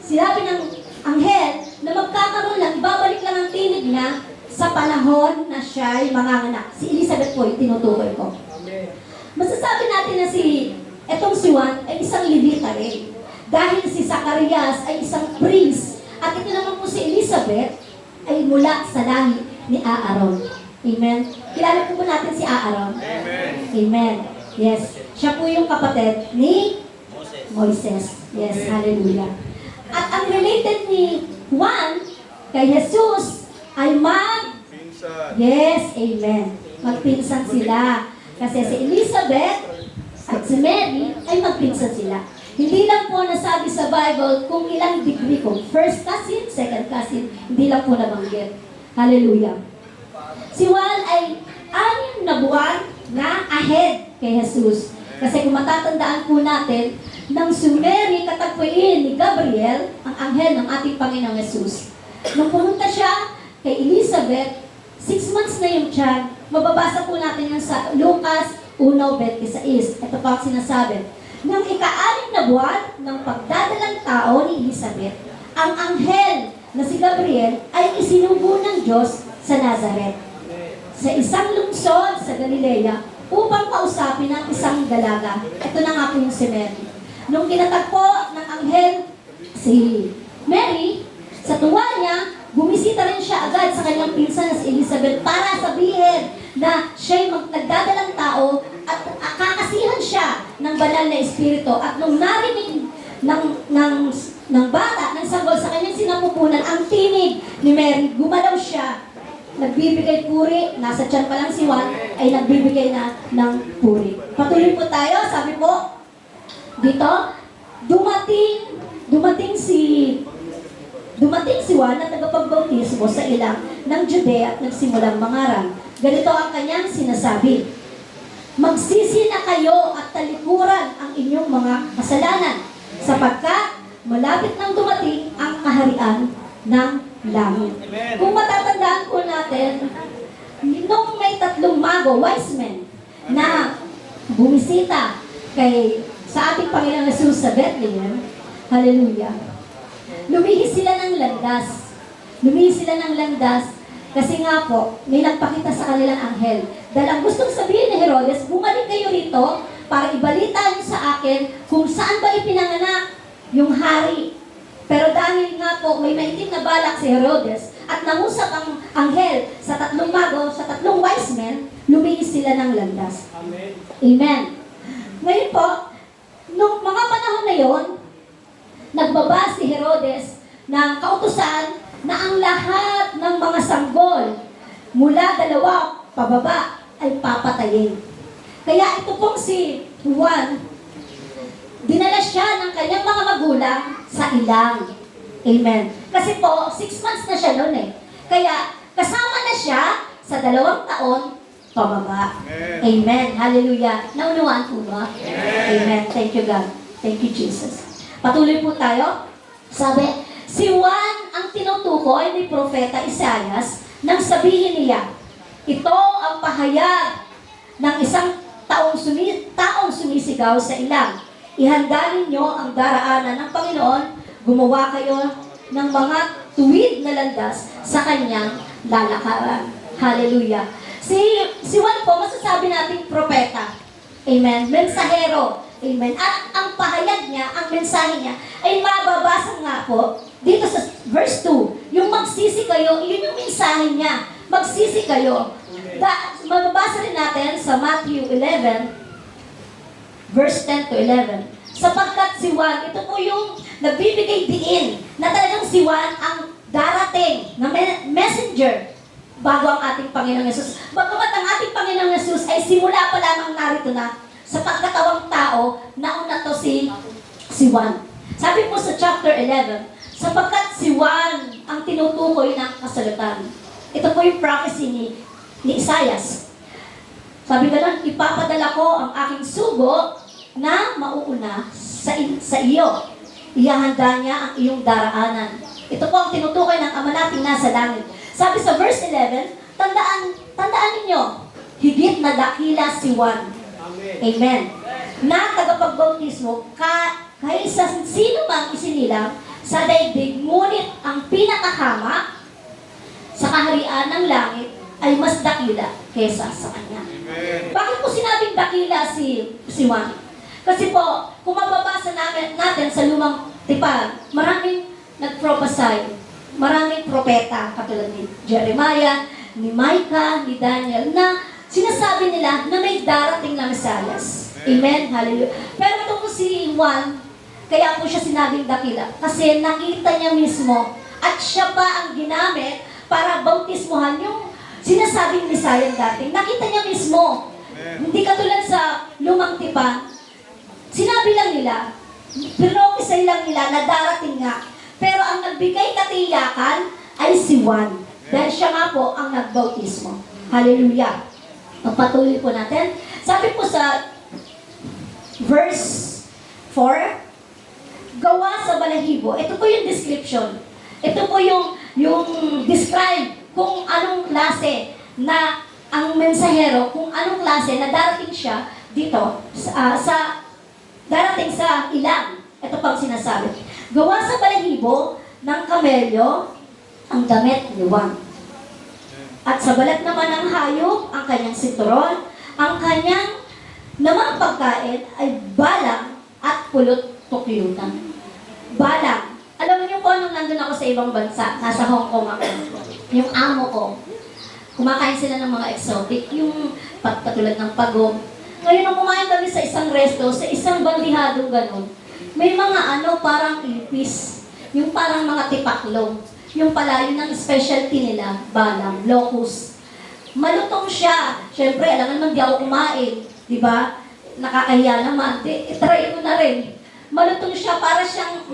sinabi ng anghel na magkakaroon lang, ibabalik lang ang tinig niya sa panahon na siya ay manganganak. Si Elizabeth po yung tinutukoy ko. Masasabi natin na etong si Juan ay isang Levita rin. Dahil si Zacarias ay isang priest. At ito naman po si Elizabeth ay mula sa lahi ni Aaron. Amen. Kilala po natin si Aaron. Amen. Amen. Yes. Siya po yung kapatid ni Moises. Yes. Hallelujah. At ang related ni Juan kay Jesus ay Yes. Amen. Magpinsan sila. Kasi si Elizabeth at si Mary ay magpinsan sila. Hindi lang po nasabi sa Bible kung ilang degree, kung first cousin, second cousin, hindi lang po nabanggit. Hallelujah. Si Juan ay 6 na buwan na ahead kay Jesus. Kasi kung matatandaan po natin, nang sumeri katagpuin ni Gabriel, ang anghel ng ating Panginoong Jesus. Nung pumunta siya kay Elizabeth, 6 months na yung tiyan. Mababasa po natin yan sa Lucas 1:26. Ito pa ang sinasabi. Nang ika-6 na buwan ng pagdadalang tao ni Elizabeth, ang anghel na si Gabriel ay isinugo ng Diyos sa Nazaret, sa isang lungsod sa Galilea, upang kausapin ang isang dalaga. Ito na nga po yung si Mary. Nung kinatagpo ng anghel si Mary, sa tuwa niya, bumisita rin siya agad sa kanyang pinsan na si Elizabeth para sabihin na siya'y nagdadalang tao at kakasihan siya ng banal na espiritu. At nung narinig ng bata, ng sanggol sa kanyang sinapupunan, ang tinig ni Mary, gumalaw siya. Nagbibigay puri, nasa tiyan pa lang si Juan, ay nagbibigay na ng puri. Patuloy po tayo, sabi po, dito, dumating si Juan na tagapagbautismo sa ilang ng Judea at nagsimulang mangaral. Ganito ang kanyang sinasabi, magsisi na kayo at talikuran ang inyong mga kasalanan, sapagkat malapit nang dumating ang kaharian ng langit. Kung matatandaan po natin, nung may 3 mago, wise men, na bumisita sa ating Panginoong Jesus sa Bethlehem, hallelujah, lumihis sila ng landas. Kasi nga po, may nagpakita sa kanilang anghel. Dahil ang gustong sabihin ni Herodes, bumalik kayo rito para ibalita niyo sa akin kung saan ba ipinanganak yung hari. Pero dahil nga po, may maitim na balak si Herodes at nangusap ang anghel sa 3 mago, sa 3 wise men, lumihis sila ng landas. Amen. Amen. Ngayon po, nung mga panahon na yon, nagbaba si Herodes ng kautusan na ang lahat ng mga sanggol mula 2 pababa ay papatayin. Kaya ito pong si Juan, dinala siya ng kanyang mga magulang sa ilang. Amen. Kasi po, 6 months na siya noon eh. Kaya kasama na siya sa 2 taon pababa. Amen. Hallelujah. Naunawaan po ba? Amen. Thank you God. Thank you Jesus. Patuloy po tayo. Sabi, si Juan ang tinutukoy ni Propeta Isaias nang sabihin niya, ito ang pahayag ng isang taong sumisigaw sa ilang. Ihanda ninyo ang daraanan ng Panginoon, gumawa kayo ng mga tuwid na landas sa kanyang lalakaran. Hallelujah. Si Juan po, masasabi nating propeta. Amen. Mensahero. Amen. At ang pahayag niya, ang mensahe niya, ay mababasa nga po dito sa verse 2. Yung magsisi kayo, yun yung mensahe niya. Magsisi kayo. Mababasa rin natin sa Matthew 11, verse 10 to 11. Sapagkat si Juan, ito po yung nagbibigay diin na talagang si Juan ang darating na messenger bago ang ating Panginoong Yesus. Bagamat ang ating Panginoong Yesus ay simula pa lamang narito na sa pagkatawang tao, nauna to si Juan. Sabi po sa chapter 11, sapagkat si Juan ang tinutukoy ng kasalutan. Ito po yung prophecy ni Isaias. Sabi gano'n, ipapadala ko ang aking sugo na mauuna sa iyo. Ihahanda niya ang iyong daraanan. Ito po ang tinutukoy ng Ama nating nasa langit. Sabi sa verse 11, tandaan ninyo, higit na dakila si Juan. Amen. Na tagapagbautismo kaysa sino mang isinilang sa daigdig, ngunit ang pinakahama sa kaharian ng langit ay mas dakila kaysa sa kanya. Bakit po sinabing dakila si Juan? Kasi po, kung mababasa natin sa lumang tipan, maraming nag-prophesy, maraming propeta, katulad ni Jeremiah, ni Micah, ni Daniel, na sinasabi nila na may darating na Mesiyas. Amen? Hallelujah. Pero ito po si Juan, kaya po siya sinabing dakila, kasi nakita niya mismo, at siya pa ang ginamit para bautismuhan yung sinasabing Mesiyas dating. Nakita niya mismo. Hindi katulad sa lumang tipan, sinabi lang nila, pinrophesy lang nila na darating nga. Pero ang nagbigay katiyakan ay si Juan. Dahil siya nga po ang nagbautismo. Hallelujah. Pagpatuloy po natin. Sabi po sa verse 4, gawa sa balahibo. Ito po yung description. Ito po yung describe kung anong klase na ang mensahero, kung anong klase na darating siya dito darating sa ilang. Ito pang sinasabi. Gawa sa balahibo ng kamelyo ang damit ni Juan. At sa balat naman ng hayop, ang kanyang sinturon, ang kanyang namang pagkain ay balang at pulot-tukyutan. Balang. Alam niyo po, nung nandun ako sa ibang bansa, nasa Hong Kong ako, yung amo ko, kumakain sila ng mga exotic, yung katulad ng pagong. Ngayon, nung kumain kami sa isang resto, sa isang bandihadong ganun, may mga parang ipis, yung parang mga tipaklong. Yung pala, yun ang specialty nila, balang, locust. Malutong siya. Siyempre, alam naman, di ako kumain. Di ba? Nakakahiya naman. Try ko na rin. Malutong siya, para siyang,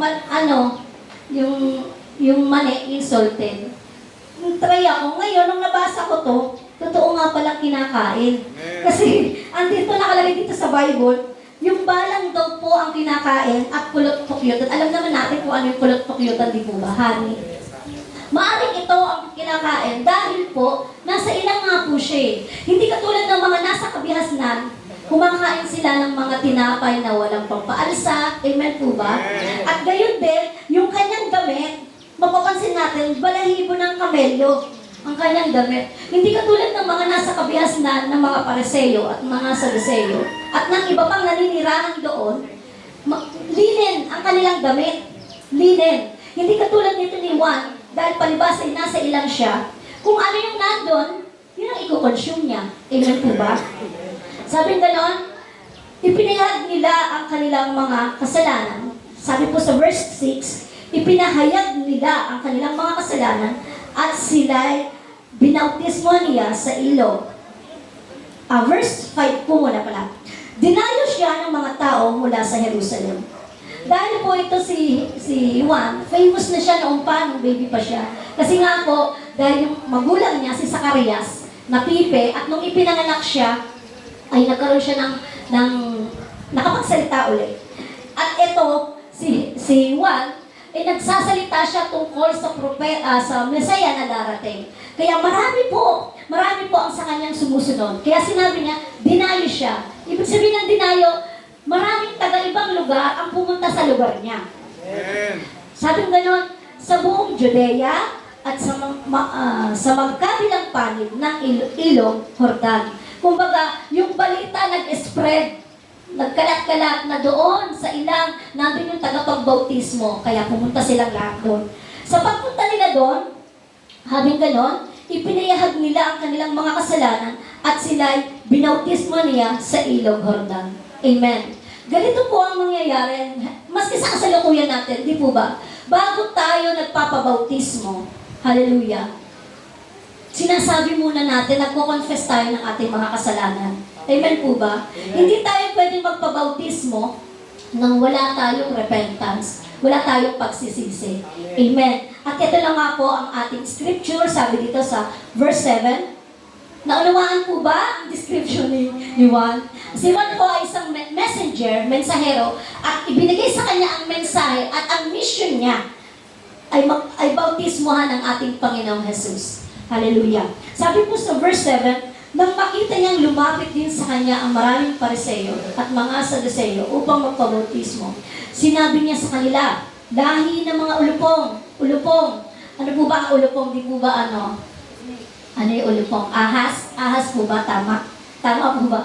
yung mani, yung salted. Try ako. Ngayon, nung nabasa ko to, totoo nga palang kinakain. Kasi, andito nakalagay dito sa Bible, yung balang daw po ang kinakain at pulot-pukyutan. Alam naman natin kung ano yung pulot-pukyutan, di po ba? Honey. Maaring ito ang kinakain dahil po, nasa ilang nga po siya eh. Hindi katulad ng mga nasa kabihasnan, kumakain sila ng mga tinapay na walang pampaalsa. Amen po ba? At gayon din, yung kanyang damit, mapapansin natin, balahibo ng kamelyo ang kanyang damit. Hindi katulad ng mga nasa kabihasnan ng mga Pariseo at mga Saduceo at ng iba pang naninirahan doon, linen ang kanilang damit. Linen. Hindi katulad nito ni Juan, dahil palibas ay nasa ilang siya, kung ano yung nandun, yun ang i-consume niya. Amen po ba? Sabi gano'n, ipinahayag nila ang kanilang mga kasalanan. Sabi po sa verse 6, ipinahayag nila ang kanilang mga kasalanan at sila'y binautismo niya sa ilog. Verse 5 po muna pala. Dinayo siya ng mga tao mula sa Jerusalem. Dahil po ito si Juan, famous na siya noong pa, nung baby pa siya. Kasi nga po, dahil yung magulang niya, si Zacarias, na pipe, at nung ipinanganak siya, ay nagkaroon siya ng nakapagsalita ulit. At ito, si Juan, ay nagsasalita siya tungkol sa Mesaya na darating. Kaya marami po ang sa kanyang sumusunod. Kaya sinabi niya, dinayo siya. Ibig sabihin ng dinayo, maraming taga-ibang lugar ang pumunta sa lugar niya. Sabi ganon, sa buong Judea at sa magkabilang panig ng ilog Jordan. Kumbaga, yung balita nag-spread, nagkalat-kalat na doon sa ilang nandun yung tagapagbautismo, kaya pumunta silang lahat doon. Sa pagpunta nila doon, habing ganon, ipinayahag nila ang kanilang mga kasalanan at sila'y binautismo niya sa ilog Jordan. Amen. Ganito po ang mangyayari, maski sa kasalukuyan natin, di po ba? Bago tayo nagpapabautismo, hallelujah, sinasabi muna natin, nagko-confess tayo ng ating mga kasalanan. Amen po ba? Hindi tayo pwedeng magpabautismo nang wala tayong repentance, wala tayong pagsisisi. Amen. At ito lang nga po ang ating scripture, sabi dito sa verse 7. Naunawaan po ba ang description ni Juan? Si Juan po ay isang messenger, mensahero, at ibinigay sa kanya ang mensahe at ang mission niya ay bautismohan ng ating Panginoong Jesus. Hallelujah. Sabi po sa verse 7, nang makita niyang lumapit din sa kanya ang maraming Pariseo at mga Saduceo upang magpabautismo, sinabi niya sa kanila, lahi ng mga ulupong. Ano po ba ang ulupong? Di po ba ano? Ano yung ulupong? Ahas? Ahas po ba? Tama? Tama po ba?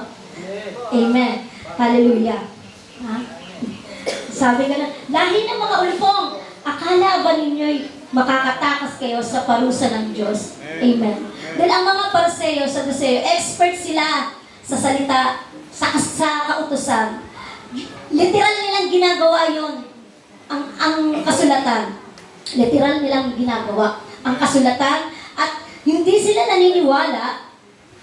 Amen. Hallelujah. Ha? Sabi ka na, lahi ng mga ulupong, akala ba ninyo'y makakatakas kayo sa parusa ng Diyos? Amen. Dahil ang mga Pariseo, Saduceo, expert sila sa salita, sa kautusan. Literal nilang ginagawa yun. Ang kasulatan. Literal nilang ginagawa. Ang kasulatan. At hindi sila naniniwala,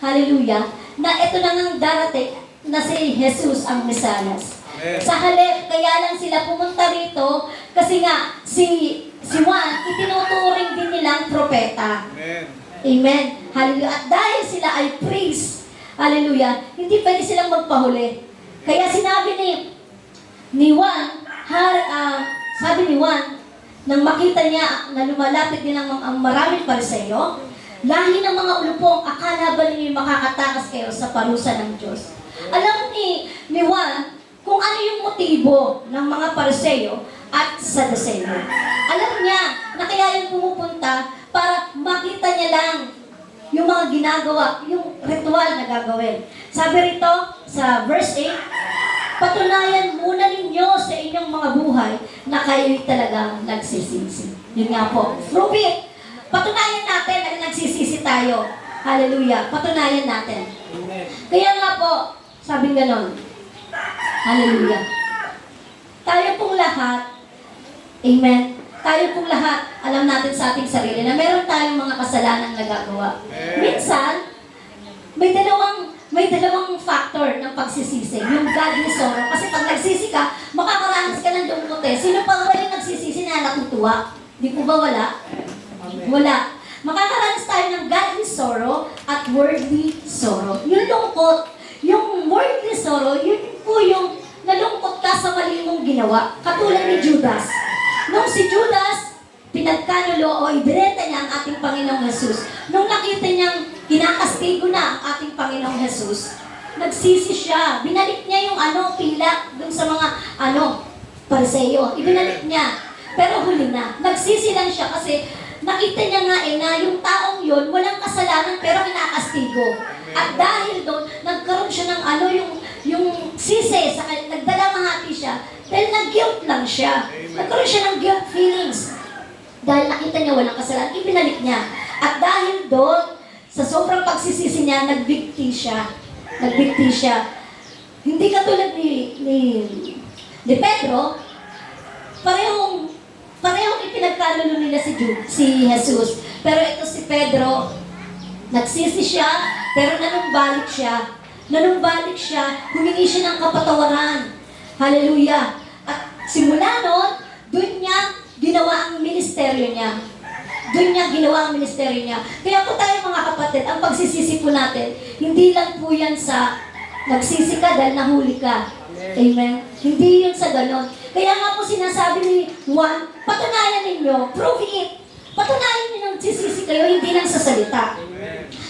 hallelujah, na ito na ngang darating na si Jesus ang Mesiyas. Sa halip, kaya lang sila pumunta rito kasi nga si Juan, itinuturing din nilang propeta. Amen. Hallelujah. At dahil sila ay priest, hallelujah, hindi pwede silang magpahuli. Kaya sinabi ni Juan, sabi ni Juan, nang makita niya na lumalapit din ang maraming Pariseo, lahi ng mga ulupong, akala ba ninyo makakatakas kayo sa parusa ng Diyos? Alam ni Juan kung ano yung motibo ng mga Pariseo at Saduceo. Alam niya na kaya yung pumupunta para makita niya lang yung mga ginagawa, yung ritual na gagawin. Sabi rito sa verse 8, patunayan muna ninyo sa inyong mga buhay na kayo'y talagang nagsisisi. Yun nga po. Prove it. Patunayan natin na nagsisisi tayo. Hallelujah. Patunayan natin. Kaya nga po, sabi ganon. Hallelujah. Tayo pong lahat, amen, tayo pong lahat, alam natin sa ating sarili na meron tayong mga kasalanang nagagawa. Minsan, may dalawang factor ng pagsisisi, yung godly sorrow. Kasi pag nagsisi ka, makakaranas ka ng lungkot eh. Sino pa ba yung nagsisisi na natutuwa? Di po ba wala? Wala. Makakaranas tayo ng godly sorrow at worldly sorrow. Yung lungkot, yung worldly sorrow, yun po yung nalungkot ka sa mali mong ginawa. Katulad ni Judas. Nung si Judas, pinagkanulo o ibinenta niya ang ating Panginoong Jesus. Nung nakita niyang kinakastigo na ang ating Panginoong Jesus, nagsisi siya. Binalik niya yung pila dun sa mga Pariseo. Ibinalik niya. Pero huli na. Nagsisi lang siya kasi nakita niya nga na yung taong yun, walang kasalanan pero kinakastigo. At dahil doon, nagkaroon siya ng yung sisi, nagdalamahati siya, dahil nag-guilt lang siya. Nagkaroon siya ng guilt feelings. Dahil nakita niya walang kasalanan, ibinalik niya. At dahil doon, sa sobrang pagsisisi niya, nagbigti siya. Hindi katulad ni Pedro, parehong ipinagkalulo nila si Jesus. Pero ito si Pedro, nagsisi siya, pero nanumbalik siya, humingi siya ng kapatawaran. Hallelujah. At simula noon, doon niya ginawa ang ministeryo niya. Kaya po tayo mga kapatid, ang pagsisisi po natin, hindi lang po yan sa nagsisi ka dahil nahuli ka. Amen? Hindi yun sa ganon. Kaya nga po sinasabi ni Juan, patunayan ninyo, prove it. Patunayan ninyo nagsisisi kayo, hindi lang sa salita.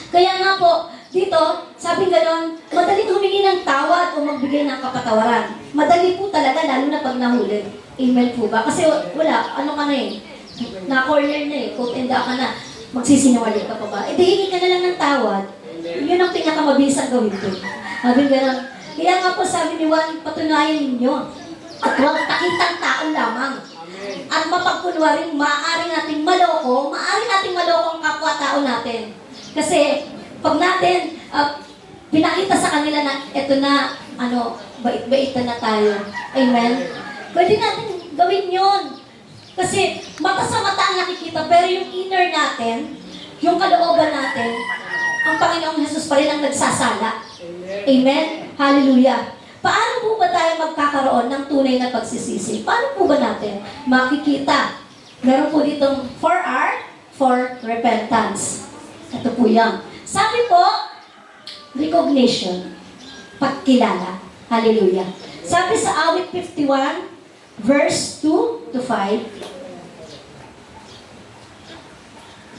Kaya nga po, dito, sabi ganon, madaling humingi ng tawad o magbigay ng kapatawaran. Madali po talaga, lalo na pag nahuli. Amen po ba? Kasi wala, ano ka na eh, na-corner na eh, quote and ka na, magsisinungaling ka pa ba? E di hingi ka na lang ng tawad. Yun ang pinakamabisang gawin ko. Sabi ganon. Kaya nga po sabi ni Juan, patunayan ninyo at huwag takitang tao lamang. At mapagkunwaring maaari nating maloko ang kapwa-tao natin. Kasi pag natin pinakita sa kanila na eto na, bait-baitan na tayo. Amen? Pwede natin gawin yun. Kasi mata sa mata ang nakikita, pero yung inner natin, yung kalooban natin, ang Panginoong Jesus pa rin ang nagsasala. Amen? Hallelujah. Paano po ba tayo magkakaroon ng tunay na pagsisisi? Paano po ba natin makikita? Meron po ditong 4R for repentance. Ito po yan. Sabi po, recognition, pagkilala. Hallelujah. Sabi sa awit 51, verse 2 to 5.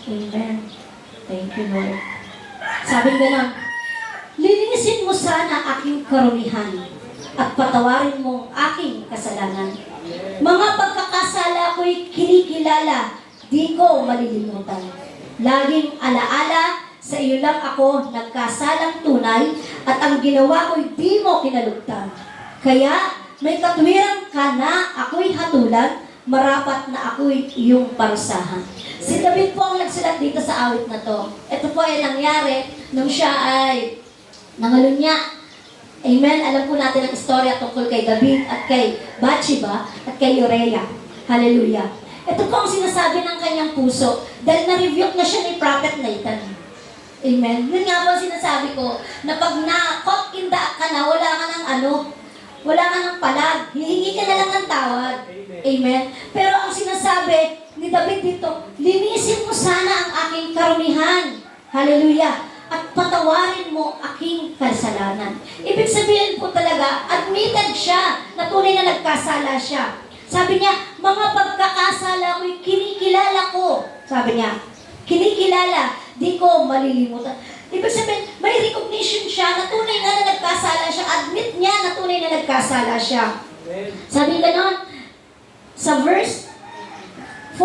Amen. Thank you, Lord. Sabi gano'n, linisin mo sana aking karumihan at patawarin mo ang aking kasalanan. Mga pagkakasala ko'y kinikilala, di ko malilimutan. Laging alaala, sa iyo lang ako nagkasalang tunay at ang ginawa ko'y di mo kinalugtan. Kaya may katwiran ka na ako'y hatulan, marapat na ako'y iyong parusahan. Si David po ang nagsulat dito sa awit na to. Ito po ay nangyari nung siya ay nangalunya. Amen? Alam po natin ang istorya tungkol kay David at kay Bathsheba at kay Uriah. Hallelujah. Ito po ang sinasabi ng kanyang puso dahil na-rebuke na siya ni Prophet Nathan. Amen? Yun nga po ang sinasabi ko, na pag na-caught in the ka na, wala ka ng palag, hihingi ka na lang ng tawad. Amen? Pero ang sinasabi ni David dito, linisin mo sana ang aking karumihan. Hallelujah. At patawarin mo aking kasalanan. Ibig sabihin po talaga, admitted siya na tunay na nagkasala siya. Sabi niya, mga pagkakasala ko'y kinikilala ko. Sabi niya, kinikilala, di ko malilimutan. Ibig sabihin, may recognition siya na tunay na nagkasala siya. Admit niya na tunay na nagkasala siya. Sabi ganon, sa verse 4,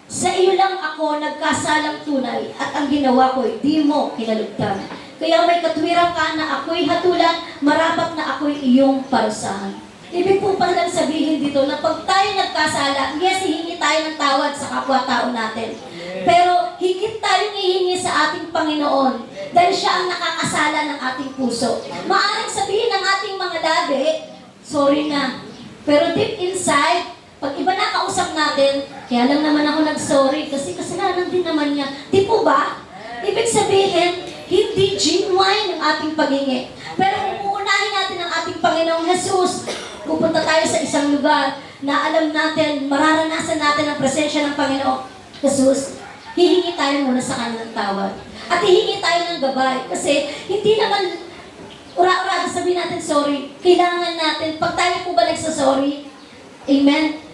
sa iyo lang ako nagkasalang tunay at ang ginawa ko'y di mo kinalugtan. Kaya may katwiran ka na ako'y hatulan, marapat na ako'y iyong parusahan. Ibig po palang sabihin dito na pag tayo nagkasala, yes, hihingi tayo ng tawad sa kapwa-tao natin. Pero higit tayong ihingi sa ating Panginoon dahil siya ang nakakasala ng ating puso. Maaaring sabihin ng ating mga labi, sorry na. Pero deep inside, pag iba na kausap natin, kaya lang naman ako nag-sorry kasi kasalanan din naman niya. Di po ba? Ibig sabihin, hindi genuine ang ating paghingi. Pero kung uunahin natin ang ating Panginoong Jesus, pupunta tayo sa isang lugar na alam natin, mararanasan natin ang presensya ng Panginoong Jesus, hihingi tayo muna sa kanyang tawad. At hihingi tayo ng gabay. Kasi hindi naman ura-ura sabihin natin sorry. Kailangan natin, pag tayo po ba nagsasorry, amen?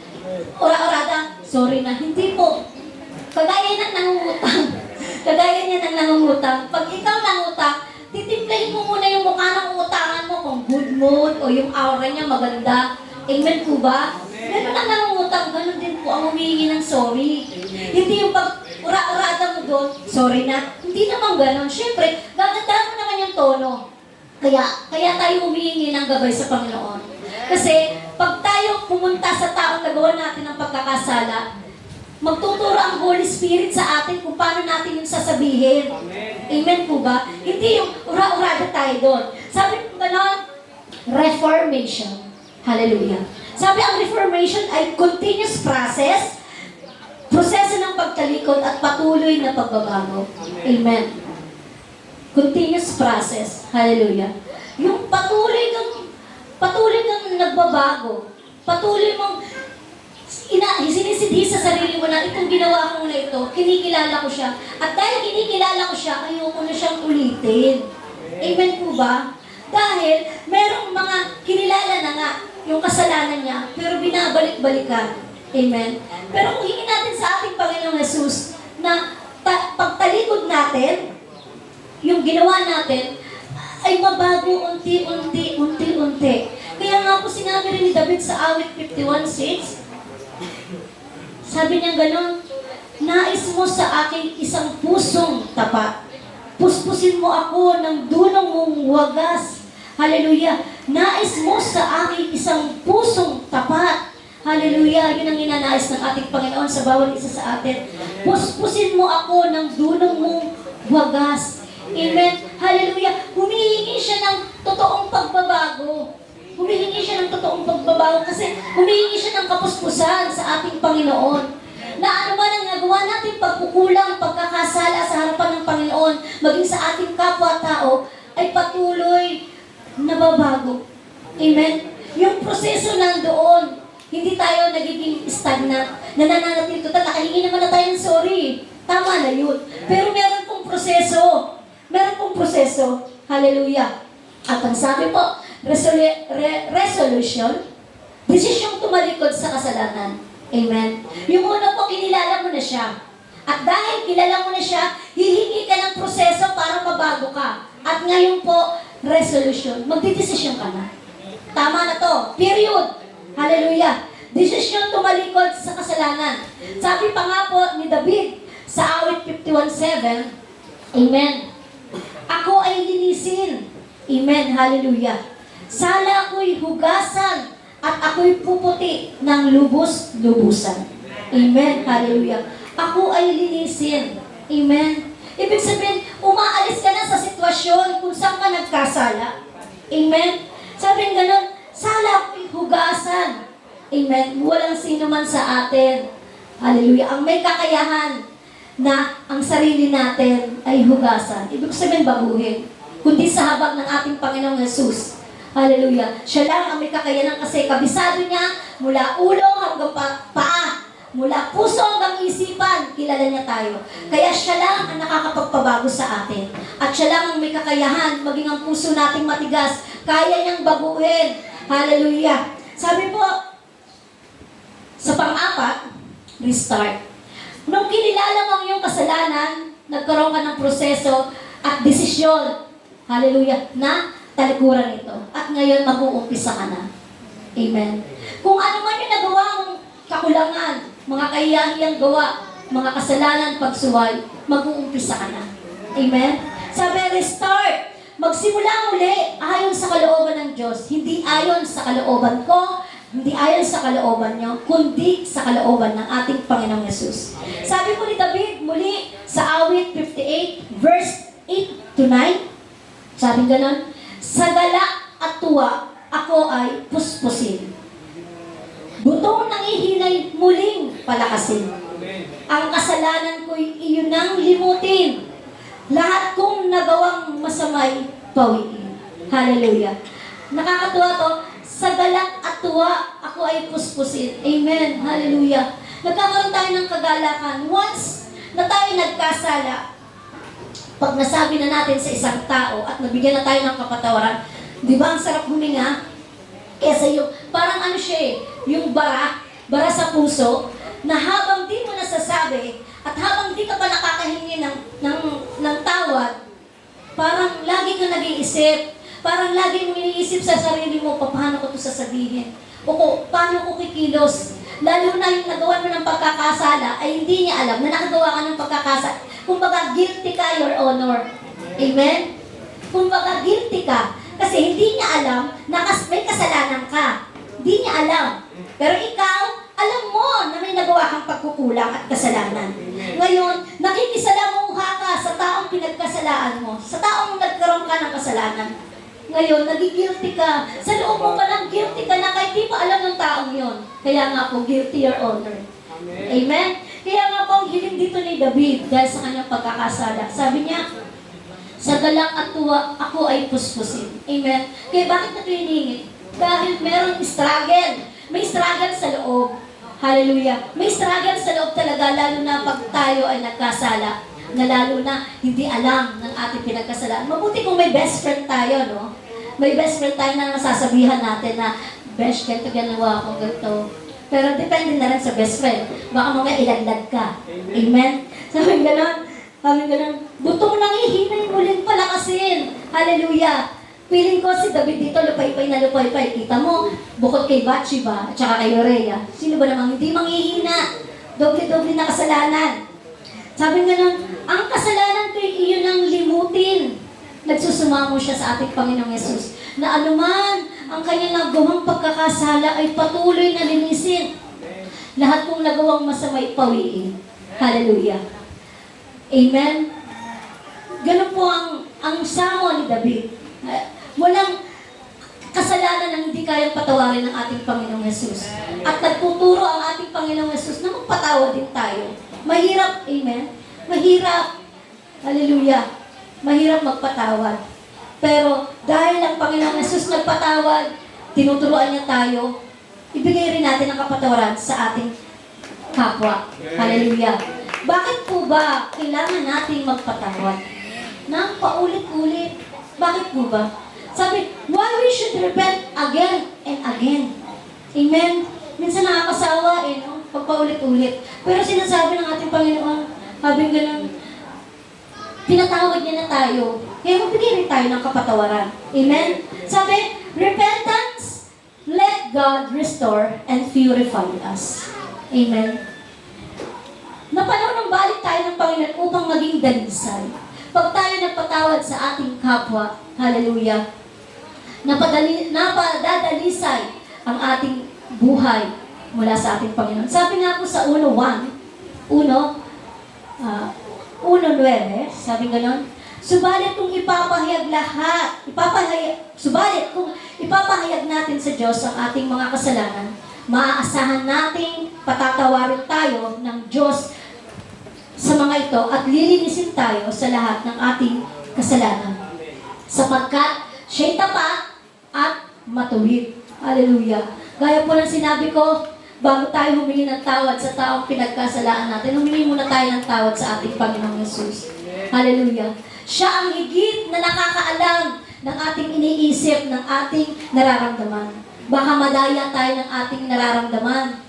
Ura-urada, sorry na. Hindi po. Kagaya ng nangungutang. Kagaya niya ng nangungutang. Pag ikaw nangutang, titimplahin mo muna yung mukha ng utangan mo kung good mood o yung aura niya maganda. Amen po ba? Ganun ang nangungutang. Ganun din po ang humihingi ng sorry. Hindi yung pag ura-urada mo doon, sorry na. Hindi naman ganun. Siyempre, gaganda mo naman yung tono. Kaya tayo humihingi ng gabay sa Panginoon. Kasi, pag tayo pumunta sa taong nagawa natin ng pagkakasala, magtuturo ang Holy Spirit sa atin kung paano natin yung sasabihin. Amen po ba? Hindi yung ura-urada tayo doon. Sabi po gano'n, Reformation. Hallelujah. Sabi ang Reformation ay continuous process, proseso ng pagtalikod at patuloy na pagbabago. Amen. Continuous process. Hallelujah. Yung patuloy kang nagbabago. Patuloy mong sinisidhi sa sarili mo na itong ginawa ko na ito, kinikilala ko siya. At dahil kinikilala ko siya, ayoko na siyang ulitin. Amen po ba? Dahil merong mga kinilala na nga yung kasalanan niya, pero binabalik-balikan. Amen? Pero kung hingin natin sa ating Panginoong Jesus na pagtalikod natin, yung ginawa natin, ay mabago unti-unti, unti-unti. Kaya nga po sinabi rin ni David sa awit 51:6, sabi niya ganon, nais mo sa aking isang pusong tapat. Puspusin mo ako ng dulong mong wagas. Hallelujah. Nais mo sa aking isang pusong tapat. Hallelujah. Yun ang ninanais ng ating Panginoon sa bawat isa sa atin. Puspusin mo ako ng dulong mong wagas. Amen. Hallelujah. Humihingi siya ng totoong pagbabago. Humihingi siya ng totoong pagbabago kasi humihingi siya ng kapuspusan sa ating Panginoon. Na ano man ang nagawa natin pagkukulang, pagkakasala sa harapan ng Panginoon, maging sa ating kapwa-tao, ay patuloy nababago. Amen? Yung proseso nandoon, hindi tayo nagiging stagnant, nananatili total, nakahingi naman na tayo ng sorry. Tama na yun. Pero meron pong proseso. Meron pong proseso. Hallelujah. At ang sabi po, resolution, desisyong tumalikod sa kasalanan. Amen. Yung una po, kinilala mo na siya. At dahil kilala mo na siya, hihingi ka ng proseso para mabago ka. At ngayon po, resolution. Magdidesisyon ka na. Tama na to. Period. Hallelujah. Desisyon tumalikod sa kasalanan. Sabi pa nga po ni David sa awit 51:7, Amen. Ako ay linisin. Amen. Hallelujah. Sala ko'y hugasan at ako'y puputi ng lubos-lubusan. Amen. Hallelujah. Ako ay linisin. Amen. Ibig sabihin, umaalis ka na sa sitwasyon kung saan ka nagkasala. Amen. Sabi ng ganun, sala ko'y hugasan. Amen. Walang sino man sa atin. Hallelujah. Ang may kakayahan na ang sarili natin ay hugasan. Ibig sabihin, baguhin. Kundi sa habag ng ating Panginoong Jesus. Hallelujah. Siya lang ang may kakayanan kasi kabisado niya mula ulo hanggang paa. Mula puso hanggang isipan, kilala niya tayo. Kaya siya lang ang nakakapagpabago sa atin. At siya lang ang may kakayahan, maging ang puso nating matigas. Kaya niyang baguhin. Hallelujah. Sabi po, sa pang-apat, restart. Nung kinilala mo ang iyong kasalanan, nagkaroon ka ng proseso at desisyon. Hallelujah. Na talikuran ito. At ngayon, mag-uumpisa ka na. Amen. Kung ano man yung nagawa mong kakulangan, mga kahiyahiyang gawa, mga kasalanan, pagsuway, mag-uumpisa ka na. Amen. Sabi, restart. Magsimula muli ayon sa kalooban ng Diyos. Hindi ayon sa kalooban ko, hindi ayon sa kalooban niyo, kundi sa kalooban ng ating Panginoong Yesus. Sabi po ni David muli sa awit 58, verse 8 to 9, sabi ganon, sa galak at tuwa, ako ay puspusin. Butong nangihinay muling palakasin. Ang kasalanan ko'y iyon ang limutin. Lahat kong nagawang masamay, pawiin. Hallelujah. Nakakatuwa to. Sa galak at tuwa, ako ay puspusin. Amen. Hallelujah. Nagkakaroon tayo ng kagalakan. Once na tayo nagkasala, pag nasabi na natin sa isang tao at nabigyan na tayo ng kapatawaran, di ba ang sarap huminga? Kesa yung, parang ano siya eh, yung bara sa puso, na habang di mo nasasabi, at habang di ka pa nakakahingi ng tawad, parang lagi ka nag-iisip, parang lagi mo iniisip sa sarili mo, paano ko ito sasabihin? O paano ko kikilos? Lalo na yung nagawa mo ng pagkakasala, ay hindi niya alam na nakagawa ka ng pagkakasala. Kumbaga, guilty ka, Your Honor. Amen? Kumbaga, guilty ka. Kasi hindi niya alam na may kasalanan ka. Hindi niya alam. Pero ikaw, alam mo na may nagawa kang pagkukulang at kasalanan. Ngayon, nakikisalamuha ka sa taong pinagkasalaan mo, sa taong nagkaroon ka ng kasalanan. Ngayon, nagigilty ka. Sa loob mo pa lang guilty ka na kahit di pa alam ng taong yon. Kaya nga po, guilty, Your Honor. Amen? Kaya nga po, ang hiling dito ni David dahil sa kanyang pagkakasala. Sabi niya, sa galak at tuwa, ako ay puspusin. Amen? Kaya bakit na ito hinihingi? Dahil merong struggle. May struggle sa loob. Hallelujah. May struggle sa loob talaga, lalo na pag tayo ay nagkasala. Na lalo na hindi alam ng ating pinagkasalaan. Mabuti kung may best friend tayo, no? May best friend tayo na nasasabihan natin na, best, ganito ganawa ako, ganito. Pero depende na rin sa best friend. Baka mamaya ilaglag ka. Amen? Sabi ganon, butong nangihinay muling palakasin. Hallelujah. Feeling ko si David dito, lupay-pay na lupay-pay. Kita mo, bukod kay Bathsheba at saka kay Urea, sino ba namang hindi manghihina? Doble-doble na kasalanan. Sabi nga nun, ang kasalanan ko iyon ang limutin. Nagsusumamo siya sa ating Panginoong Yesus na anuman ang kanyang nagawang pagkakasala ay patuloy na linisin. Lahat kong nagawang masama'y pawiin. Hallelujah. Amen. Ganun po ang samo ni David. Walang kasalanan na hindi kayang patawarin ng ating Panginoong Yesus. At nagtuturo ang ating Panginoong Yesus na magpatawad din tayo. Mahirap, amen? Mahirap. Hallelujah. Mahirap magpatawad. Pero dahil ang Panginoong Yesus nagpatawad, tinuturuan niya tayo, ibigay rin natin ang kapatawaran sa ating kapwa. Hallelujah. Bakit po ba kailangan natin magpatawad? Nang paulit-ulit. Bakit po ba? Sabi, why we should repent again and again. Amen? Minsan nakakasawa no? Pagpaulit-ulit. Pero sinasabi ng ating Panginoon, habing ganun, pinatawad niya na tayo. Kaya magbigay rin tayo ng kapatawaran. Amen? Sabi, repentance, let God restore and purify us. Amen? Napanahon ng balik tayo ng Panginoon upang maging dalisay. Pag tayo nagpatawad sa ating kapwa, hallelujah, napadadalisay ang ating buhay mula sa ating Panginoon. Sabi nga po sa 1:9, sabi ganon, subalit kung ipapahayag natin sa Diyos ang ating mga kasalanan, maaasahan nating patatawarin tayo ng Diyos sa mga ito at lilinisin tayo sa lahat ng ating kasalanan. Sapagkat siya'y tapat at matuwid. Hallelujah. Gaya po ng sinabi ko, bago tayo humingi ng tawad sa taong pinagkasalaan natin, humingi muna tayo ng tawad sa ating Panginoong Yesus. Hallelujah. Siya ang higit na nakakaalam ng ating iniisip, ng ating nararamdaman. Baka madaya tayo ng ating nararamdaman.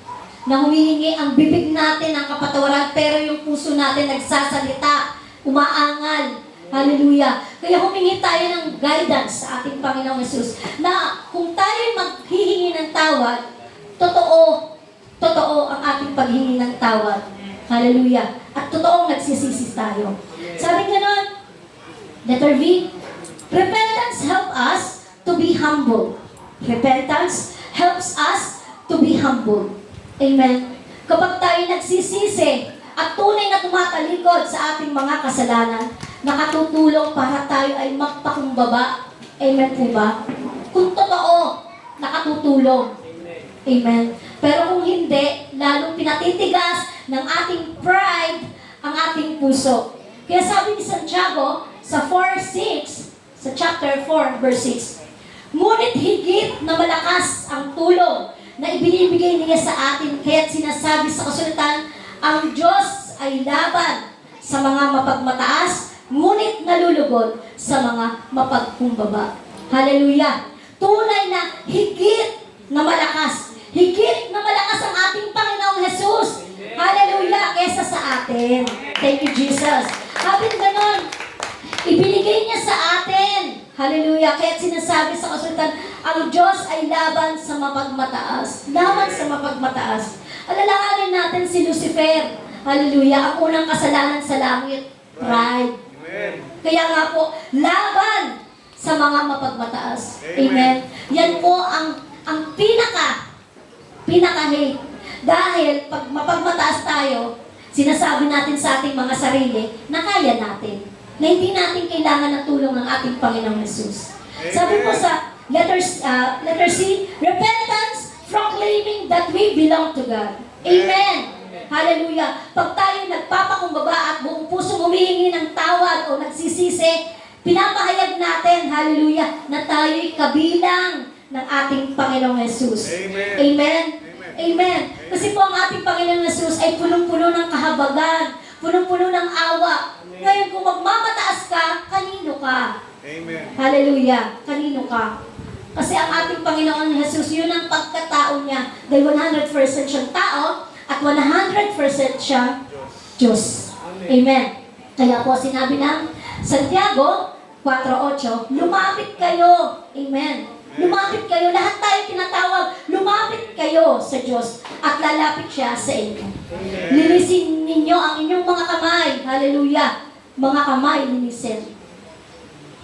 Na humihingi ang bibig natin ng kapatawaran, pero yung puso natin nagsasalita, umaangal. Hallelujah. Kaya humingi tayo ng guidance sa ating Panginoong Yesus na kung tayo maghihingi ng tawad, totoo ang ating paghingi ng tawad. Hallelujah. At totoong nagsisisi tayo. Sabi nga nun, letter V, repentance helps us to be humble. Repentance helps us to be humble. Amen. Kapag tayo nagsisisi at tunay na tumatalikod sa ating mga kasalanan, nakatutulong para tayo ay magpakumbaba. Amen po ba? Kung totoo, nakatutulong. Amen. Pero kung hindi, lalong pinatitigas ng ating pride ang ating puso. Kaya sabi ni Santiago sa 4:6, sa chapter 4, verse 6, ngunit higit na malakas ang tulong na ibinibigay niya sa atin, kaya't sinasabi sa kasulatan, ang Diyos ay laban sa mga mapagmataas, ngunit nalulugod sa mga mapagkumbaba. Hallelujah! Tunay na higit na malakas ang ating Panginoong Jesus. Hallelujah! Kesa sa atin. Thank you, Jesus. Habang ganon, ibinigay niya sa atin. Hallelujah! Kaya sinasabi sa kasulatan, ang Diyos ay laban sa mapagmataas. Laban sa mapagmataas. Alalahanin natin si Lucifer. Hallelujah! Ang unang kasalanan sa langit, pride. Kaya nga po, laban sa mga mapagmataas. Amen. Yan po ang pinaka-hate. Dahil pag mapagmataas tayo, sinasabi natin sa ating mga sarili na kaya natin. Na hindi natin kailangan ng tulong ng ating Panginoong Yesus. Sabi po sa letter C, repentance proclaiming that we belong to God. Amen. Hallelujah. Pag tayo nagpapakumbaba at buong puso humihingi ng tawad o nagsisisi, pinapahayag natin, hallelujah, na tayo'y kabilang ng ating Panginoong Yesus. Amen. Amen. Amen. Kasi po ang ating Panginoong Yesus ay punong-puno ng kahabagan, punong-puno ng awa. Ngayon, kung magmamataas ka, kanino ka? Amen. Hallelujah. Kanino ka? Kasi ang ating Panginoon Jesus, yun ang pagkatao niya. Dahil 100% siyang tao at 100% siyang Diyos. Amen. Kaya po sinabi ng Santiago 4:8, lumapit kayo. Amen. Lumapit kayo. Lahat tayo tinatawag. Lumapit kayo sa Diyos at lalapit siya sa inyo. Linisin ninyo ang inyong mga kamay. Hallelujah. Mga kamay, linisin.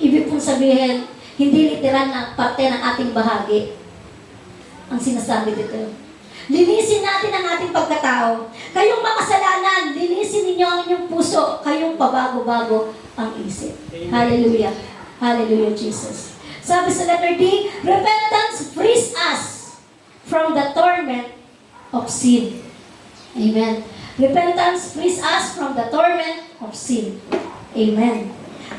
Ibig pong sabihin, hindi literal na parte ng ating bahagi ang sinasabi dito. Linisin natin ang ating pagkatao. Kayong makasalanan, linisin ninyo ang inyong puso. Kayong pabago-bago ang isip. Hallelujah. Hallelujah, Jesus. Sabi sa letter D, repentance frees us from the torment of sin. Amen. Repentance frees us from the torment of sin. Amen.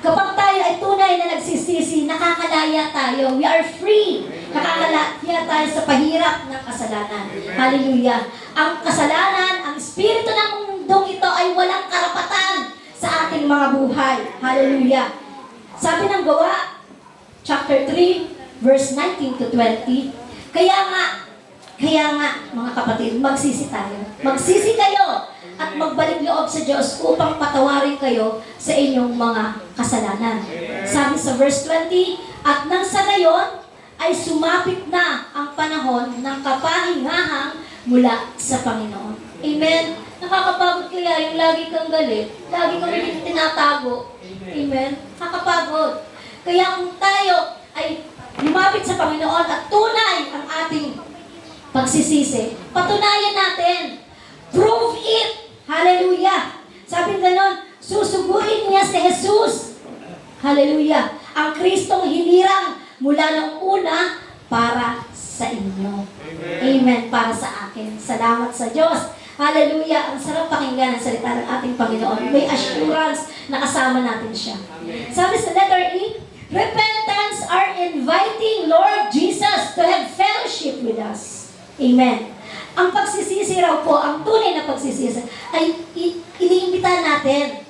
Kapag tayo ay tunay na nagsisisi, nakakalaya tayo. We are free. Nakakalaya tayo sa pahirap ng kasalanan. Hallelujah. Ang kasalanan, ang espiritu ng mundong ito ay walang karapatan sa ating mga buhay. Hallelujah. Sabi ng Gawa, chapter 3, verse 19 to 20, Kaya nga, mga kapatid, magsisi tayo. Magsisi kayo at magbalik loob sa Diyos upang patawarin kayo sa inyong mga kasalanan. Sabi sa verse 20, At nang sa gayon ay sumapit na ang panahon ng kapahingahang mula sa Panginoon. Amen. Nakakapagod kaya yung lagi kang galit, lagi kang tinatago. Amen. Nakakapagod. Kaya kung tayo ay lumapit sa Panginoon at tunay ang ating pagsisisi, patunayan natin. Prove it. Hallelujah. Sabi ganon, susuguin niya si Jesus. Hallelujah. Ang Kristong hinirang mula ng una para sa inyo. Amen. Para sa akin. Salamat sa Diyos. Hallelujah. Ang sarap pakinggan ang salita ng ating Panginoon. May assurance na kasama natin siya. Sabi sa letter E, repentance are inviting Lord Jesus to have fellowship with us. Amen. Ang pagsisisi raw po, ang tunay na pagsisisi, ay iniimbitahan natin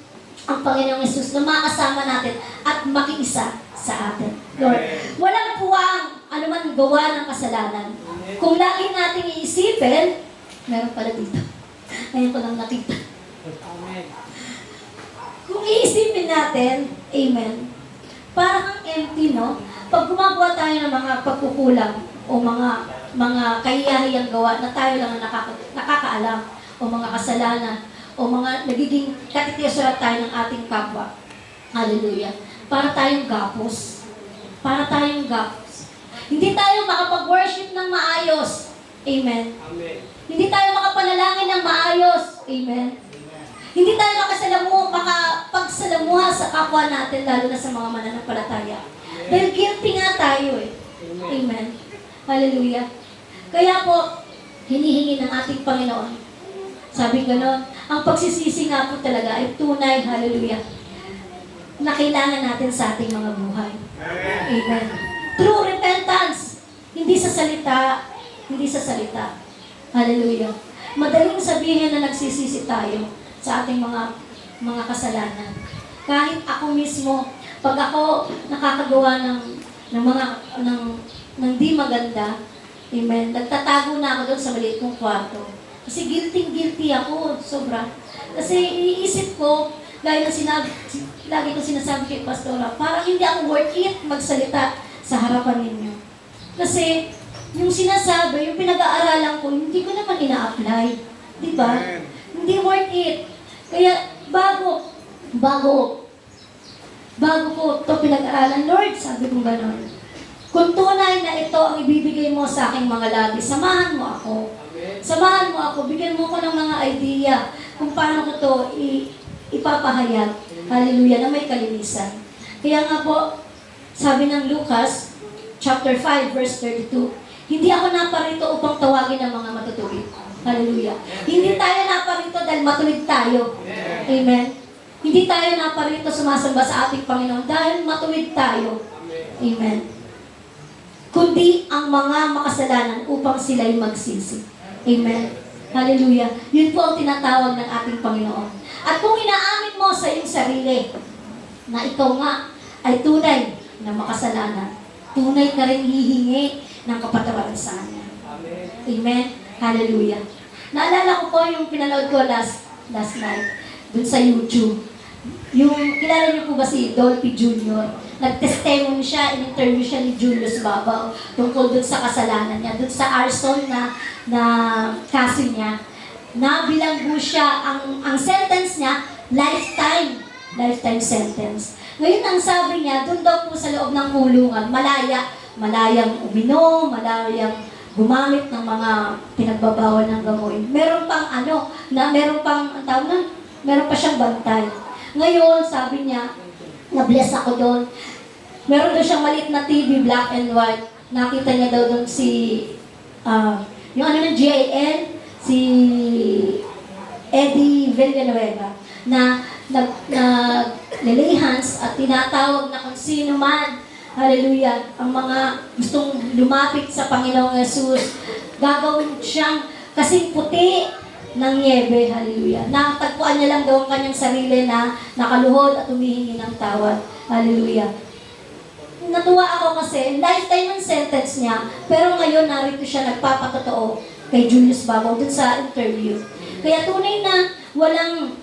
ang Panginoong Yesus na makasama natin at makiisa sa atin. Lord, walang puwang anuman gawa ng kasalanan. Kung lagi nating iisipin, meron pala dito. Ngayon ko lang nakita. Kung iisipin natin, amen, parang ang empty, no? Pag gumagawa tayo ng mga pagkukulang o mga kahiyahiyang gawa na tayo lang ang nakakaalam o mga kasalanan o mga nagiging katitiasurat tayo ng ating kapwa. Hallelujah. Para tayong gapos. Para tayong gapos. Hindi tayo makapag-worship ng maayos. Amen. Amen. Hindi tayo makapanalangin ng maayos. Amen. Hindi tayo makapagsalamuha sa kapwa natin, lalo na sa mga mananampalataya. Dahil guilty nga tayo eh. Amen. Hallelujah. Kaya po, hinihingi ng ating Panginoon. Sabi ganon, ang pagsisisi nga po talaga ay tunay, hallelujah, na kailangan natin sa ating mga buhay. Amen. True repentance. Hindi sa salita. Hindi sa salita. Hallelujah. Madaling sabihin na nagsisisi tayo sa ating mga kasalanan. Kahit ako mismo, pag ako nakakagawa ng di maganda, amen, nagtatago na ako doon sa maliit kong kwarto. Kasi guilty ako, sobra. Kasi iniisip ko, lagi ko sinasabi kay Pastora, parang hindi ako worth it magsalita sa harapan ninyo. Kasi yung sinasabi, yung pinag-aaralan ko, hindi ko naman ina-apply. Diba? Hindi worth it. Kaya bago ko ito pinag-aralan, Lord, sabi ko gano'n, kung tunay na ito ang ibibigay mo sa aking mga labi, samahan mo ako. Samahan mo ako, bigyan mo ko ng mga idea kung paano ko ito ipapahayag. Hallelujah, na may kalinisan. Kaya nga po, sabi ng Lucas, chapter 5, verse 32, hindi ako naparito upang tawagin ang mga matutuwid. Hallelujah. Hindi tayo naparito dahil matuwid tayo. Amen. Hindi tayo naparito sumasamba sa ating Panginoon dahil matuwid tayo. Amen. Kundi ang mga makasalanan upang sila'y magsisi. Amen. Hallelujah. Yun po ang tinatawag ng ating Panginoon. At kung inaamin mo sa iyong sarili na ikaw nga ay tunay na makasalanan, tunay ka rin hihingi ng kapatawaran sa Kanya. Amen. Hallelujah. Naalala ko po yung pinanood ko last night dun sa YouTube. Yung, kilala niyo po ba si Dolphy Jr.? nag-testimony siya, in-interview siya ni Julius Babaw tungkol dun sa kasalanan niya, dun sa arson na kaso niya. Nabilanggo siya, ang sentence niya, lifetime sentence. Ngayon, ang sabi niya, dun daw po sa loob ng kulungan, malayang uminom, malayang gumamit ng mga pinagbabawal ng gamoy. Meron pang ang tawag nun, meron pa siyang bantay. Ngayon, sabi niya, na-bless ako doon. Meron doon siyang maliit na TV, black and white. Nakita niya daw doon yung ng GIN, si Eddie Villanueva, na nag-lay hands at tinatawag na kung sino man, hallelujah, ang mga gustong lumapit sa Panginoong Yesus, gagawin siyang kasing puti ng niebe, hallelujah. Natagpuan niya lang daw ang kanyang sarili na nakaluhod at humihingi ng tawad, hallelujah. Natuwa ako kasi lifetime ang sentence niya, pero ngayon narito siya nagpapatotoo kay Julius Babaw dun sa interview. Kaya tunay na walang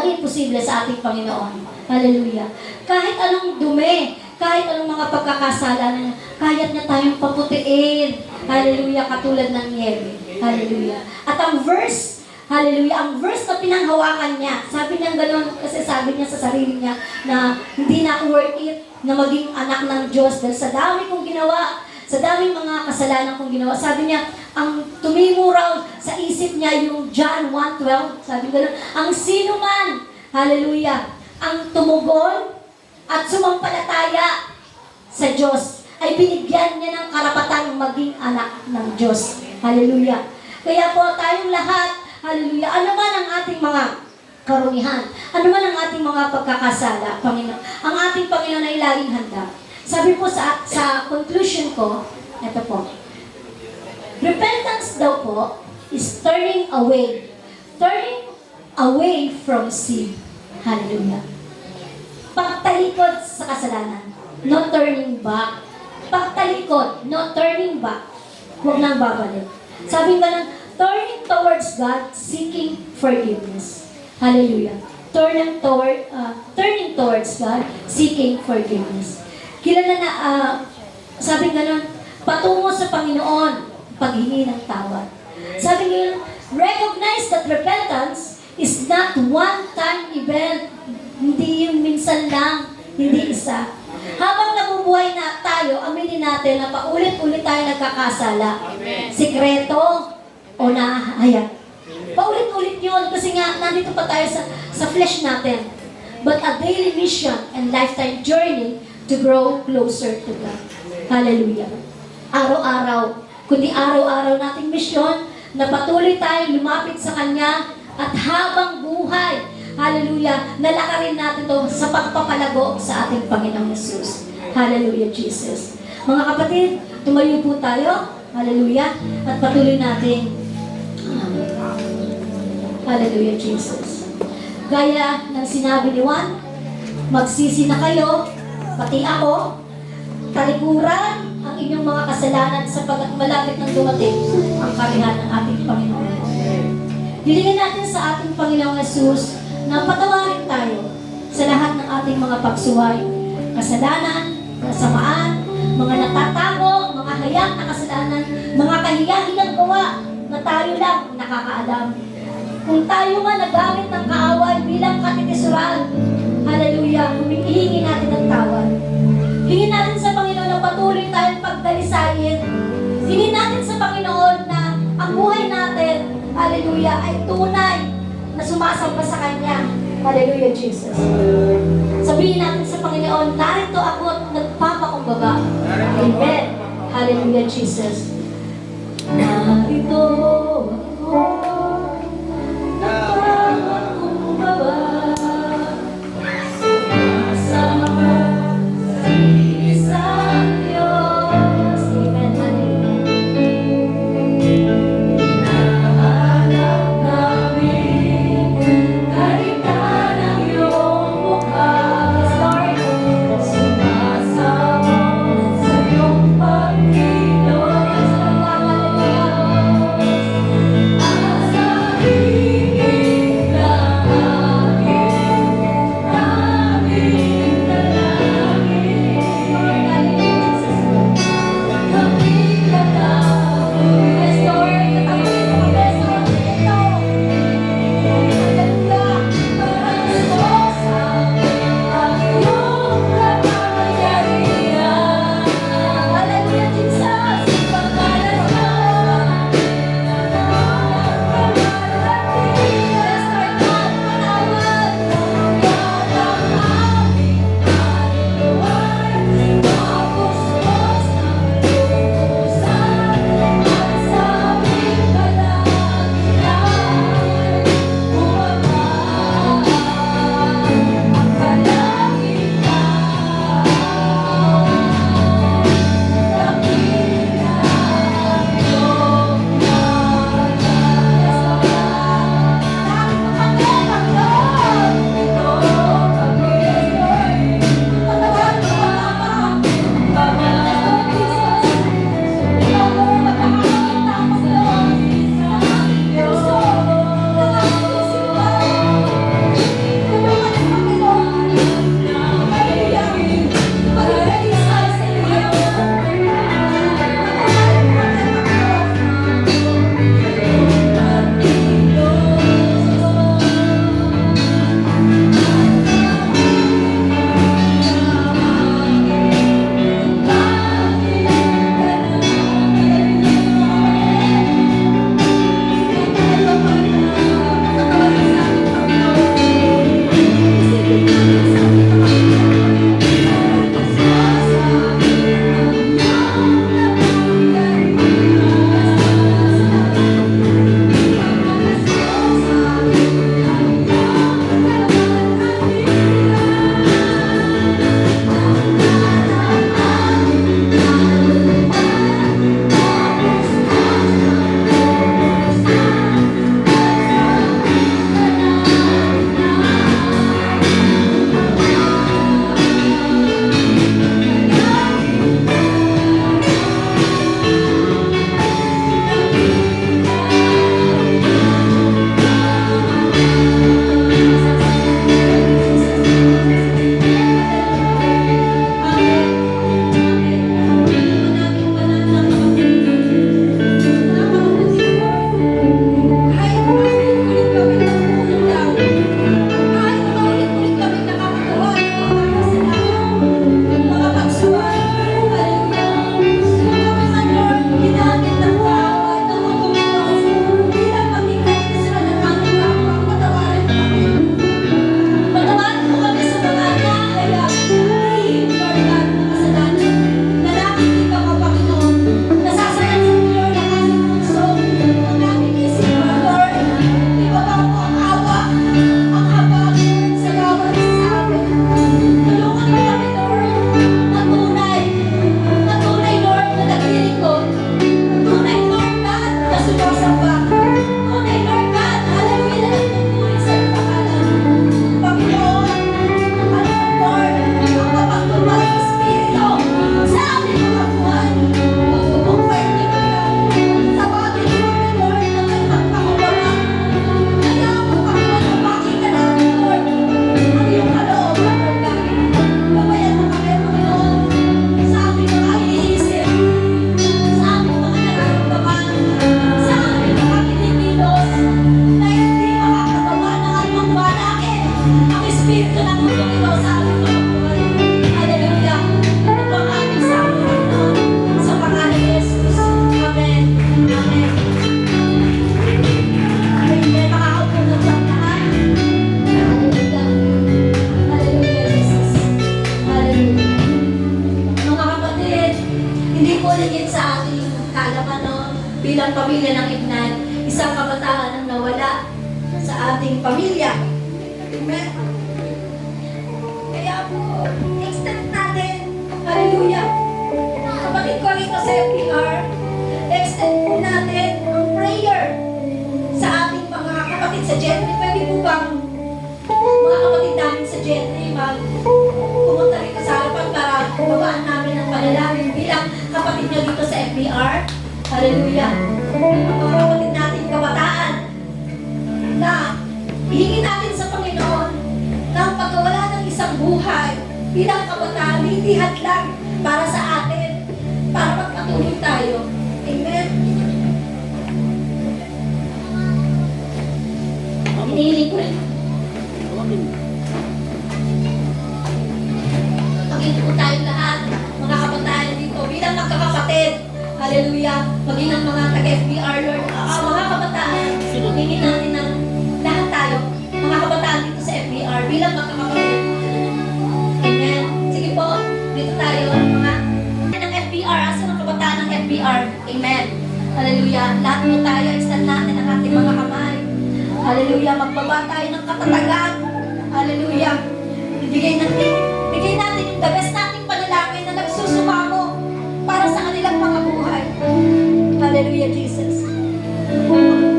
imposible sa ating Panginoon. Hallelujah. Kahit anong dumi, kahit anong mga pagkakasala, kaya niya tayong paputiin. Hallelujah, katulad ng niebe. Hallelujah. At ang verse, hallelujah, ang verse na pinanghawakan niya, sabi niya gano'n, kasi sabi niya sa sarili niya na hindi na worth it na maging anak ng Diyos dahil sa dami kong ginawa, sa daming mga kasalanan kong ginawa. Sabi niya, ang tumimo raw sa isip niya yung John 1:12, sabi gano'n, ang sino man, hallelujah, ang tumugon at sumampalataya sa Diyos ay binigyan niya ng karapatang maging anak ng Diyos. Hallelujah. Kaya po tayong lahat, hallelujah, ano man ang ating mga karunihan, ano man ang ating mga pagkakasala, Panginoon, ang ating Panginoon ay laging handa. Sabi po sa conclusion ko, ito po, repentance daw po is turning away from sin. Hallelujah. Pagtalikod sa kasalanan, no turning back. Pagtalikod, no turning back. Huwag nang babalik. Sabi nga lang, turning towards God, seeking forgiveness. Hallelujah. Turning towards God, seeking forgiveness. Kilala na, sabi nga nun, patungo sa Panginoon, paghingi ng tawad. Sabi nga, recognize that repentance is not one-time event. Hindi yung minsan lang, hindi isa. Habang nabubuhay na tayo, aminin natin na paulit-ulit tayo nagkakasala. Sikreto o nahahayag. Paulit-ulit yun kasi nga nandito pa tayo sa flesh natin. But a daily mission and lifetime journey to grow closer to God. Hallelujah. Araw-araw, kundi araw-araw nating misyon na patuloy tayong lumapit sa Kanya at habang buhay, hallelujah, nalakarin natin to sa pagpapalago sa ating Panginoong Yesus. Hallelujah, Jesus. Mga kapatid, tumayo po tayo, hallelujah, at patuloy natin. Hallelujah, Jesus. Gaya ng sinabi ni Juan, magsisi na kayo, pati ako, talikuran ang inyong mga kasalanan sapagkat malapit ng dumating ang karihan ng ating Panginoon. Hilingin natin sa ating Panginoong Yesus na patawarin tayo sa lahat ng ating mga pagsuway, kasalanan, kasamaan, mga natatago, mga hayak na kasalanan, mga kahiyahiyang gawa na tayo lang nakakaalam. Kung tayo man nagamit ng kaaway bilang katitisuran, hallelujah, humihingi natin ng tawad. Hingin natin sa Panginoon na patuloy tayong pagdalisayin. Hingin natin sa Panginoon na ang buhay natin, hallelujah, ay tunay na sumasamba sa Kanya. Hallelujah, Jesus. Sabihin natin sa Panginoon, narito ako at nagpapakumbaba. Amen. Hallelujah, Jesus. Narito ako. ating pamilya. Amen. Kaya po, extend natin, hallelujah, kapatid ko rito sa FPR, extend po natin ang prayer sa ating mga kapatid sa Gentry. Pwede po bang mga kapatid namin sa Gentry pumunta rito sa harapan para babaan namin ang panalangin bilang kapatid nyo dito sa FPR? Hallelujah. Ang mga kapatid natin kabataan na hihingi natin sa Panginoon ng pagkawala ng isang buhay bilang kabataan, hindi hadlang para sa atin, para magpatuloy tayo. Amen. Hinihiling ko rin. Maging po tayong lahat, mga kabataan dito, bilang magkakapatid. Hallelujah. Maging ang mga taga-FBR, Lord. Mga kabataan, hingin natin ng lahat tayo, mga kabataan dito sa FBR, bilang magkakapatid. Amen. Sige po, dito tayo, mga ng FBR, asan ang kabataan ng FBR? Amen. Hallelujah. Lahat po tayo, extend natin ang ating mga kamay. Hallelujah. Magbaba tayo ng katatagan. Hallelujah. Bigay natin yung the best nating panalangin na nagsusumamo para sa kanilang mga buhay. Hallelujah, Jesus.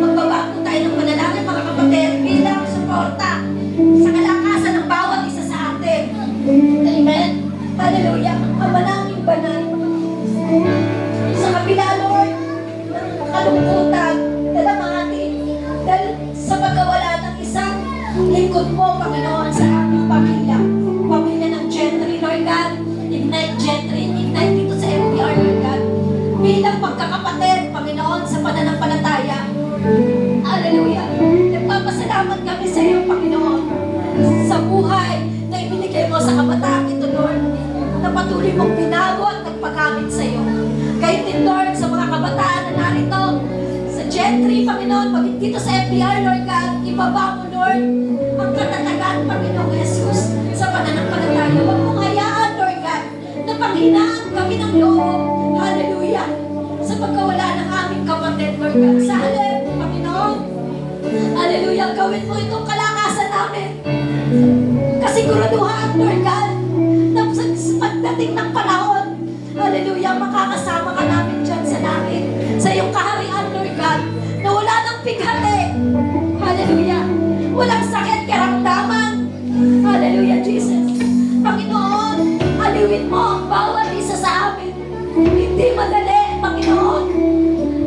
Magbaba po tayo ng panalangin, mga kapatid, bilang suporta sa kalakasan ng bawat isa sa atin. Amen. Hallelujah. Ang mananging banal. Sa kabila, Lord, ng kalungkutan, dalamhati, dahil sa pagkawala ng isang lingkod mo, Panginoon, sa aming pamilya. Pamilya ng Gentry, Lord God. Ignite Gentry, ignite dito sa FPR, Lord God. Bilang pagkakapatid, Panginoon, sa pananampalataya. Hallelujah. Nagpapasalamat kami sa iyo, Panginoon, sa buhay na ibinigay mo sa kabataan ito, Lord, na patuloy mong binago at nagpagamit sa iyo. Kahit din, Lord, sa mga kabataan na narito, sa Gentry, Panginoon, maging dito sa FPR, Lord God, ibaba mo, Lord, ang katatagan, Panginoon Jesus, sa pananampalataya. Huwag mong hayaan, Lord God, na panghinaan kami ng loob. Hallelujah. Sa pagkawala ng aming kapatid, Lord God. Sa halip, Panginoon. Hallelujah. Gawin mo itong kalakasan namin. Kasiguraduhan, Lord God, na sa pagdating ng panahon, hallelujah, makakasama ka namin dyan sa langit. Sa iyong kaharian, Lord God, na wala nang pighati. Hallelujah. Walang sakit, karamdaman. Hallelujah, Jesus. Panginoon, aliwin mo ang bawat isa sa amin. Hindi madali, Panginoon,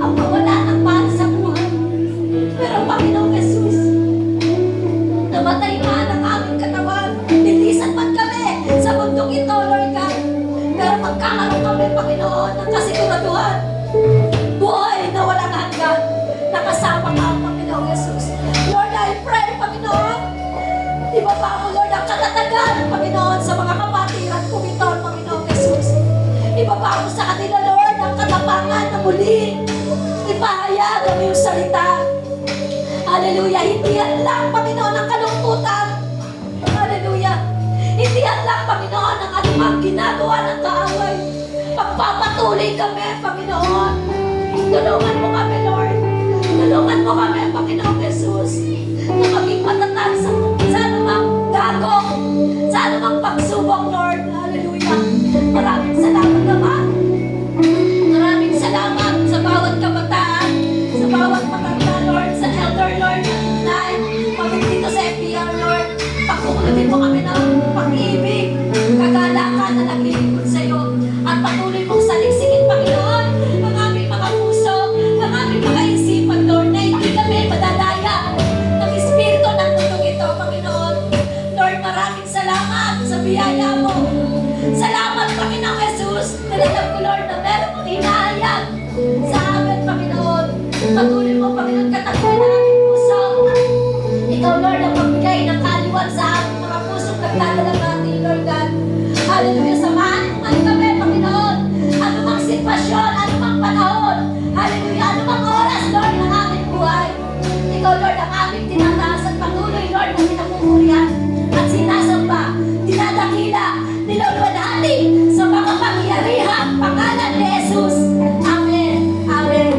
ang mawala ng mahal sa buhay. Pero Panginoon Jesus, namatay man ang aming katawan. Lilisan man kami sa mundong ito, Lord God. Pero magkakaroon kami, Panginoon, ng kasiguraduhan. Buhay na walang hanggan. Nakasama ka, Panginoon Jesus. Lord, I pray, Panginoon, ibaba mo, Lord, ang katatagan, Panginoon, sa mga kapatiran kong ito, Panginoon Jesus. Ibaba mo sa kanila, Lord, ang katapangan na muli. Ipahayag ang iyong salita. Hallelujah. Hindi yan lang, Panginoon, ang kalungkutan. Hallelujah. Hindi yan lang, Panginoon, ang anumang ginagawa ng kaaway. Pagpapatuloy kami, Panginoon. Tulungan mo kami, Lord. Tulungan mo kami, Panginoon Jesus, na maging matatag sa anumang dagok, sa anumang pagsubok, Lord. Hallelujah. Maraming salamat naman. Maraming salamat sa bawat kabataan, sa bawat matanda, Lord, sa elder, Lord, na maging dito sa FPR, Lord. Pagkukulabin mo kami ng pag-ibig, kagalakan na naglilingkod sa iyo, at patuloy mong saliksingin, Panginoon, ang aming mga puso, ang aming mga isipan, Lord, na hindi kami madadaya ng espiritu ng mundong ito, Panginoon. Lord, maraming salamat sa biyaya mo. Salamat, Panginoon Jesus, na alam ko, Lord, na meron mong hinahayag sa amin, Panginoon. Patuloy mo, Panginoon, katapuin ang aming puso. Ikaw, Lord, ang magbigay ng kaaliwan sa aming mga pusong nagdadala natin, Lord God. Hallelujah. Samahan mo man kami, Panginoon. Anumang sitwasyon, anumang panahon. Hallelujah. Anumang oras, Lord, ng aming buhay. Ikaw, Lord, ang aming tinataas at patuloy, Lord, na pinamumurihan at sinasamba, dinadakila, niluluwalhati sa makapangyarihang pangalan ni Jesus. Amen. Amen.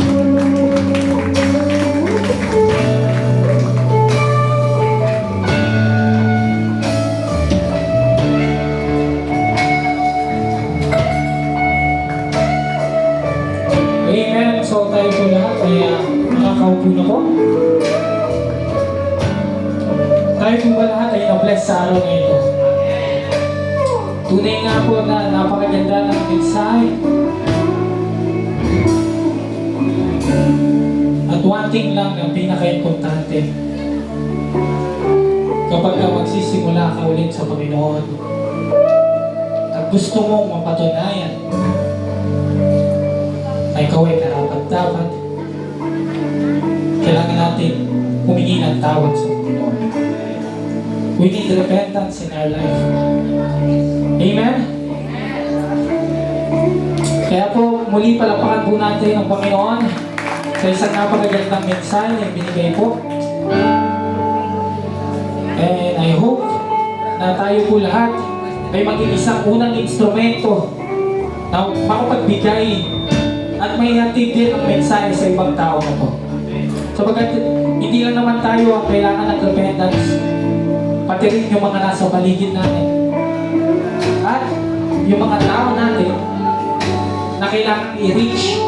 Tayo po ba lahat ay na-bless sa araw na ito? Tunay nga po na napakaganda ng mensahe. At one thing lang ang pinaka-importante. Kapag ka magsisimula ka ulit sa Panginoon at gusto mong mapatunayan na ikaw ay karapat-dapat, kailangan natin humingi ng tawad sa Panginoon. We need repentance in our life. Amen? Kaya po, muli palapakan po natin ang Panginoon sa isang napakagandang mensahe na binigay po. And I hope na tayo po lahat ay maging isang unang instrumento na makapagbigay at may hatid din ang mensahe sa ibang tao na to. Sapagkat hindi lang naman tayo ang kailangan ng repentance, pati rin yung mga nasa paligid natin. At yung mga tao natin na kailangan i-reach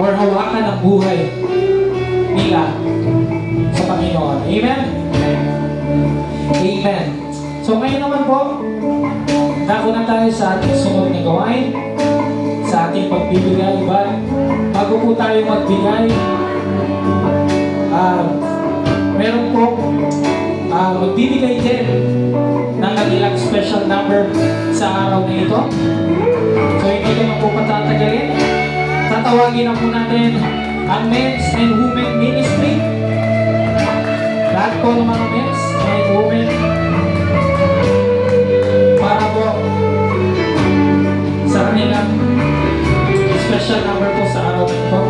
or hawakan ang buhay nila sa Panginoon. Amen? Amen. So ngayon naman po, dako na tayo sa ating sunod na gawain, sa ating pagbibigay. But bago po tayo magbigay, meron po magbibigay din ng kanilang special number sa araw na ito. So hindi ko na po patatagalin. Tatawagin na po natin ang Men's and Women Ministry. Lahat po ng mga men's and women para po sa kanilang special number po sa araw na ito.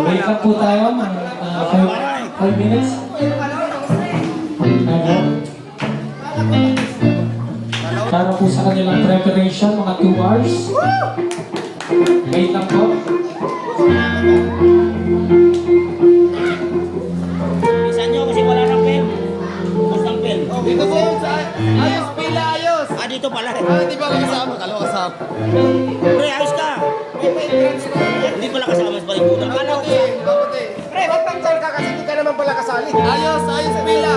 Wait lang po tayo, 5 minutes. Para po sa kanilang preparation, mga 2 hours. Wait lang po. Isa nyo kasi wala ng pen. Bus ng pen. Dito po, ayos, pila, ayos. Ah, dito pala. Hindi ba kasama? Kalo kasama. Pre, ayos ka. May entrance po. Hindi pala kasama sa palibutan. Kala ko. Mabuti. Pre, ba't nandyan ka kasi hindi ka naman pala kasali? Ayos, ayos, pila.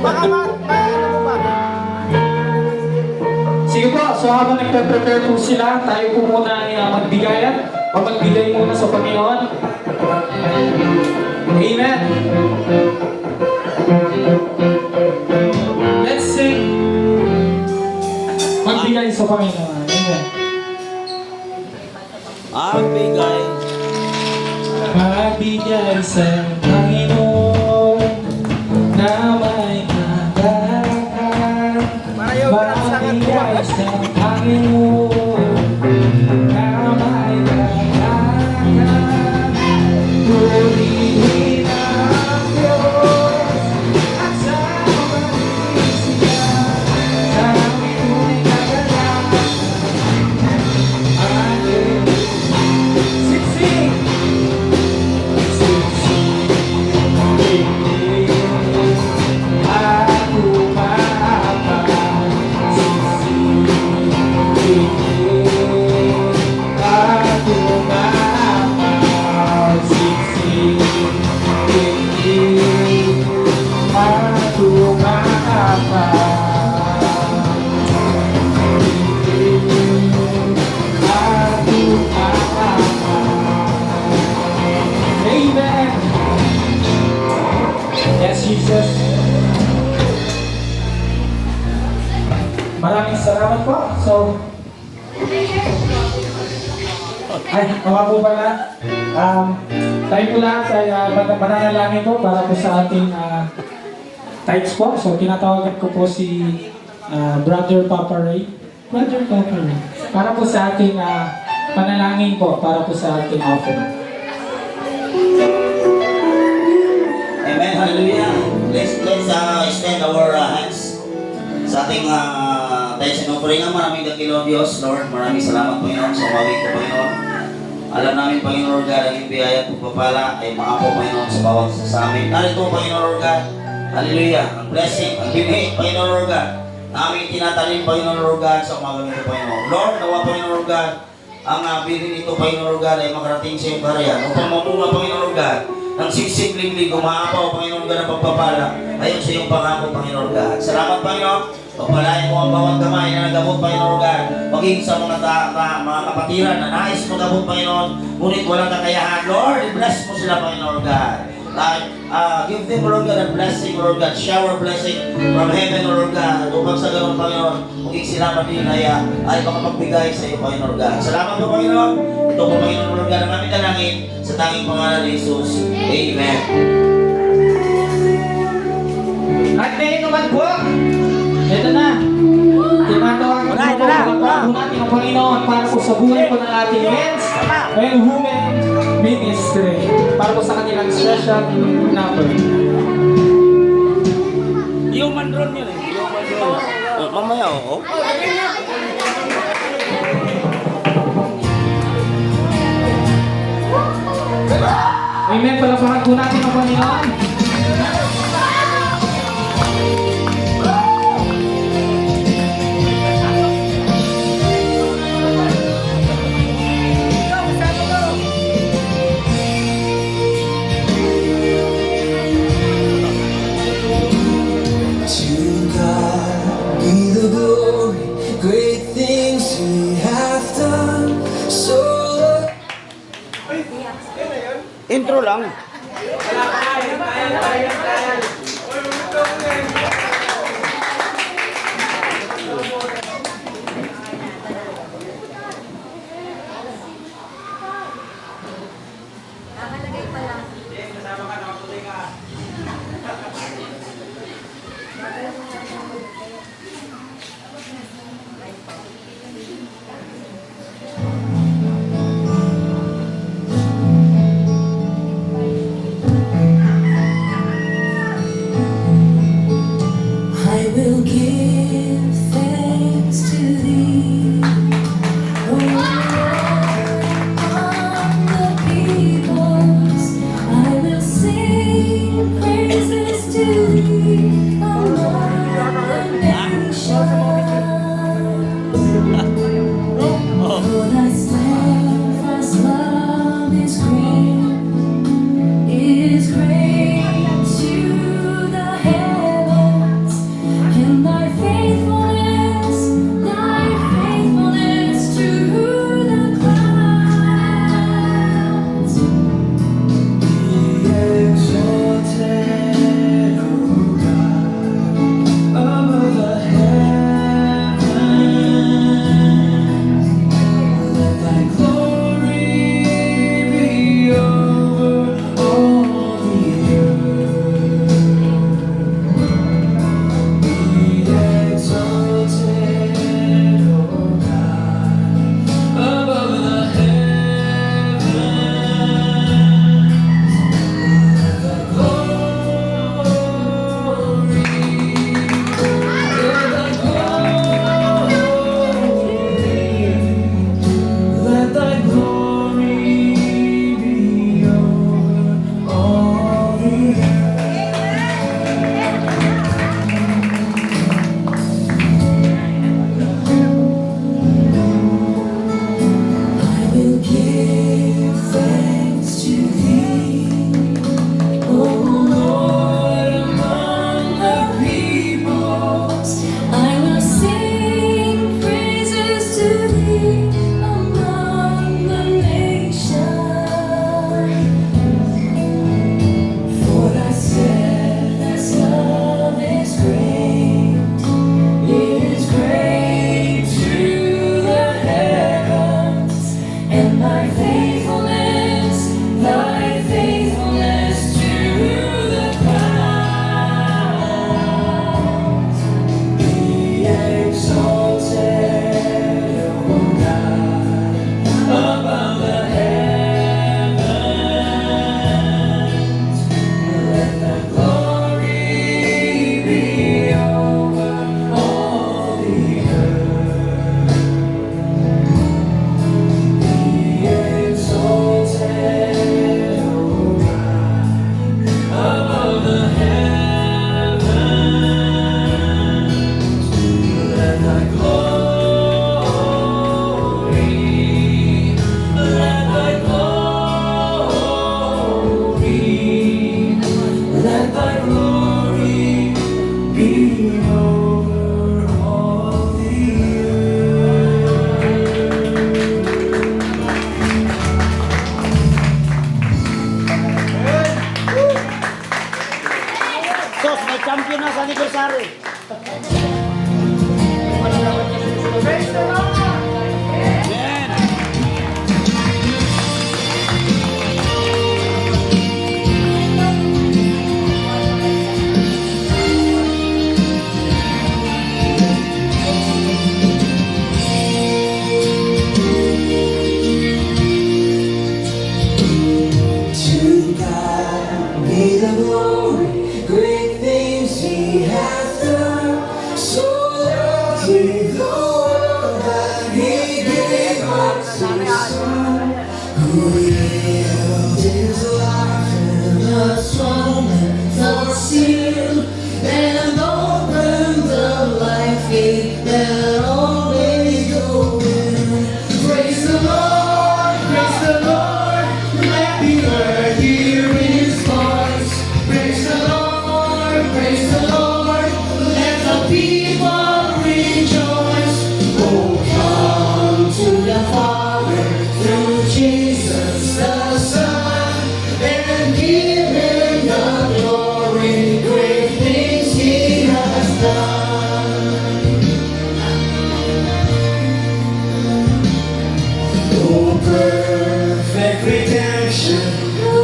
Baka ano mo ba? Sige po, so habang nagpe-prepare po sila, tayo po muna ay magbigayan o magbigay muna sa Panginoon. Amen. Let's sing. Magbigay sa Panginoon. Amen. Ang bigay. Magbigay sa Panginoon na may kagalakan. Magbigay sa Panginoon na may kagalakan. Purihin ang Diyos at sa pagsisiyan na may kagalakan. Amen. Siksik! Amen. Yes, Jesus. Maraming salamat po. So, Ay, mga po pala. Tayo po lahat ay mananalangin po para po sa ating tights po. So, tinatawagan ko po si Brother Papa Ray. Brother Papa Ray. Para po sa ating panalangin po, para po sa ating offering. Amen. Hallelujah. Let's extend our hands sa ating tithes and offering. Maraming dakilo Diyos, Lord. Maraming salamat, Panginoon, sa umawit ko, Panginoon. Alam namin, Panginoon, Lord God, ang iyong biyaya at pagpapala ay maapo, Panginoon, sa bawat isa sa amin. Narito, Panginoon, Lord God. Hallelujah. Ang blessing, ang binhi, Panginoon, Lord God. Namin tinatalim, Panginoon, Lord God, sa umagang ito, Panginoon. Lord, nawa, Panginoon, Lord God, ang bilhin nito, Panginoon, Lord God, ay makarating sa iyong barayan. Upang mamunga, Panginoon, Lord God, ng siksik-liglig, umaapaw, Panginoon God, ang pagpapala ayon sa iyong pangako, Panginoon God. Salamat, Panginoon. Pagpalain mo ang bawat kamay na nagamot, Panginoon God, maging sa mga kapatiran na nais magamot, Panginoon, ngunit walang kakayahan. Lord, bless mo sila, Panginoon God. Give them, Lord God, a blessing, Lord God. Shower blessing from heaven, Lord God. Upang sa ganun, Panginoon, maging sila maninaya ay makapagbigay sa iyo, Panginoon God. Salamat po, Panginoon. Ito po, Panginoon, Lord God, ang aming dalangin sa tanging pangalan ni Jesus. Amen. At ngayon naman po, ito na. Tinatawagan ko po natin ang Panginoon para po sa buhay po ng ating men's and women ministry. Para po sa kanilang special number. Human drone yun eh. Human drone. Mamaya, oo. Amen. Palapakan po natin ang Panginoon. To God be the glory, great things He hath done. So Intro lang. champion na sa anniversary. Amen. To God be the glory, great things He has done. So loved He the world that He gave us His Son, who lived His life in the torment for sin, and opened the life gate that only go in. Praise the Lord, praise the Lord, let the earth hear His voice. Praise the Lord, praise the Lord, let the people rejoice. Oh, come to the Father through Jesus the Son, and give Him the glory, great things He has done. Oh, perfect redemption,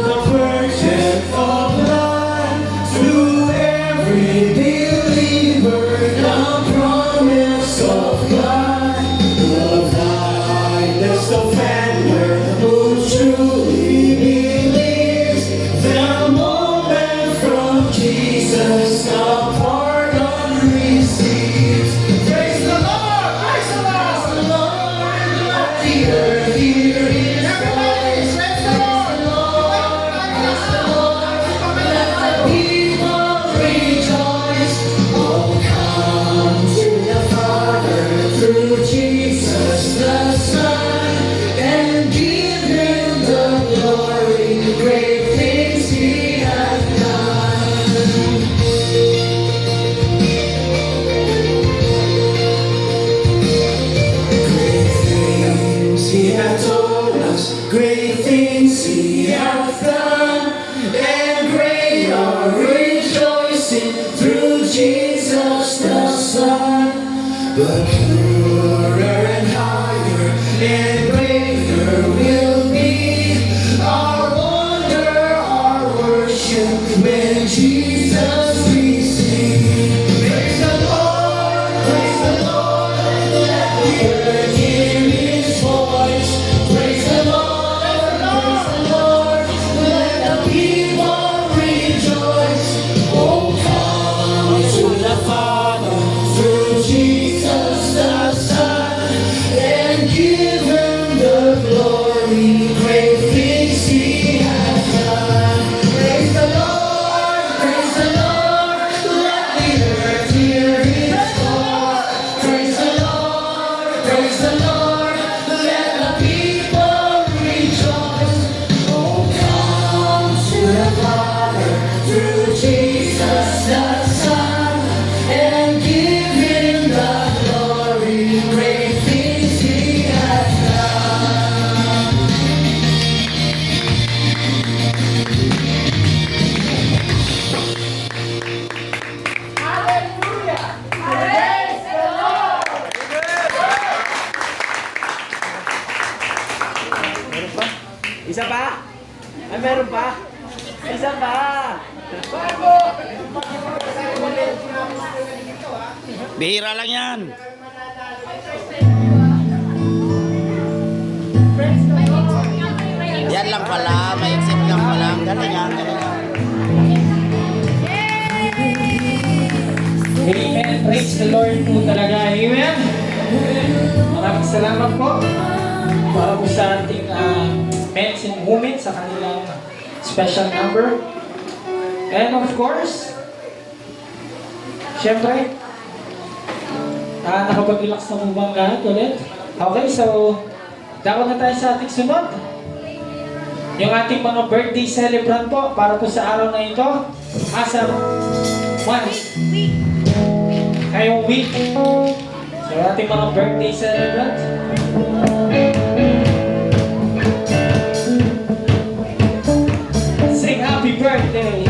the purchase of blood, to every believer, the promise of God, the blindness offender who truly believes, the moment from Jesus the pardon receives. Praise the Lord, praise the Lord, let the earth hear His voice. Praise the Lord, praise the Lord, let the people rejoice. Oh, come to the Father through Jesus the Son, and give Him the glory, great things He has done. Great things He has told us, great things He has done, and great our rejoicing through Jesus the Son. But purer and higher and greater will be our wonder, our worship when Jesus we sing. Praise the Lord, let the earth hear His voice. Praise the Lord, let the people rejoice. Oh, come to the Father through Jesus the Son, and give Him the glory, great things He has done. Praise the Lord, let the earth hear His voice. Praise the Lord, let the people rejoice. Oh, come to the Father through Jesus the Son, and give Him the glory, great things He has done. Isa pa? Ay, meron pa? Isa pa! Bihira lang yan. Yan lang pala, may exit lang pala. Galing yan, galing yan. Amen. Praise the Lord po talaga. Amen. Maraming salamat po para po sa ating men and women sa kanilang special number. And of course, syempre, nakapag-relax na po ba ang lahat ulit? Okay, so dapat na tayo sa ating sunod. Yung ating mga birthday celebrant po para po sa araw na ito. Asa ngayong week. So ating mga birthday celebrant. Sing happy birthday.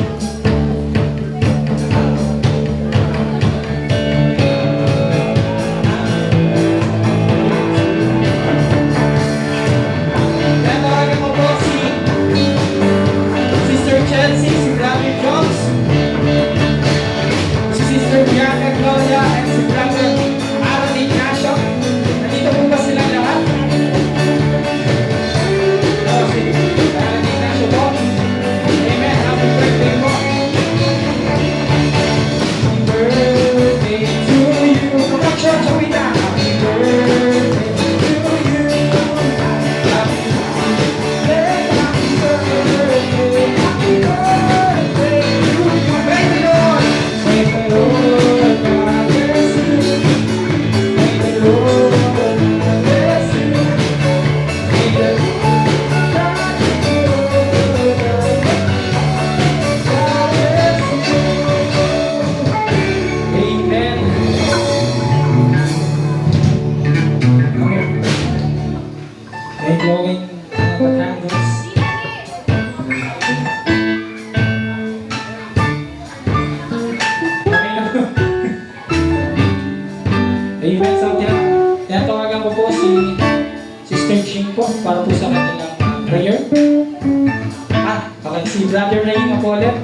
Lord. Okay, si Brother Ray nga po ulit.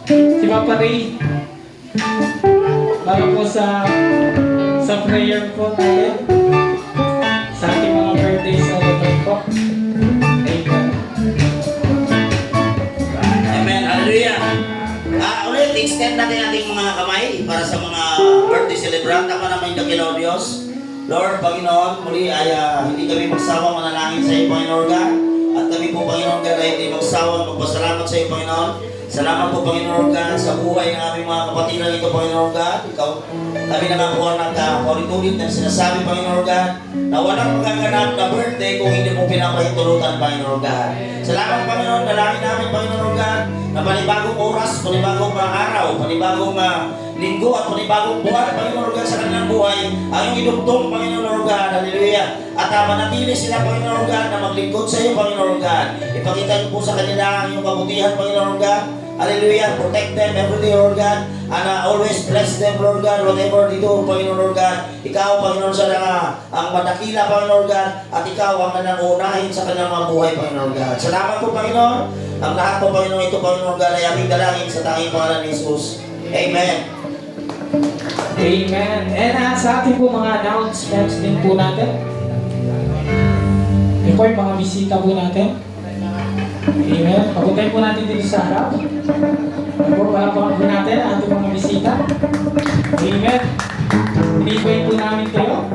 Si Papa Ray. Para po sa prayer po natin. Sa ating mga birthday celebrant po. Amen. Amen. Hallelujah. Ulit, extend natin ating mga kamay para sa mga birthday celebrant. Ako naman yung dakilaw Diyos. Lord, Panginoon, muli ay hindi kami magsawa manalangin sa iyo, Panginoon God. At kami po, Panginoon God, ay hindi magsawa magpasalamat sa iyo, Panginoon. Salamat po, Panginoon God, sa buhay ng aming mga kapatiran ito, Panginoon God. Ikaw, kami nakakuha ng paulit-ulit na sinasabi, Panginoon God, na walang magaganap na birthday kung hindi mo pinapahintulutan, Panginoon God. Salamat, Panginoon, dalangin namin, Panginoon God, na panibagong oras, panibagong araw, panibagong linggo at panibagong buwan, Panginoon God, sa kanilang buhay, ang iyong idugtong, Panginoon God, hallelujah. At manatili sila, Panginoon God, na maglingkod sa iyo, Panginoon God. Ipakita niyo po sa kanila ang iyong kabutihan, Panginoon God. Hallelujah. Protect them every day, Lord God. And always bless them, Lord God, whatever they do, Panginoon, Lord God. Ikaw, Panginoon, sa ang madakila, Panginoon, God. At ikaw ang nanangunahin sa kanilang mga buhay, Panginoon, God. Salamat po, Panginoon. Ang lahat po, Panginoon, ito, Panginoon, God, ay aming dalangin sa tanging pangalan ni Jesus. Amen. Amen. And sa ating po mga announcements din po natin. Ito po yung mga bisita po natin. Amen. Papuntahin po natin dito sa harap. Palapakan po natin ang ating mga bisita. Amen. Pinipay po namin kayo.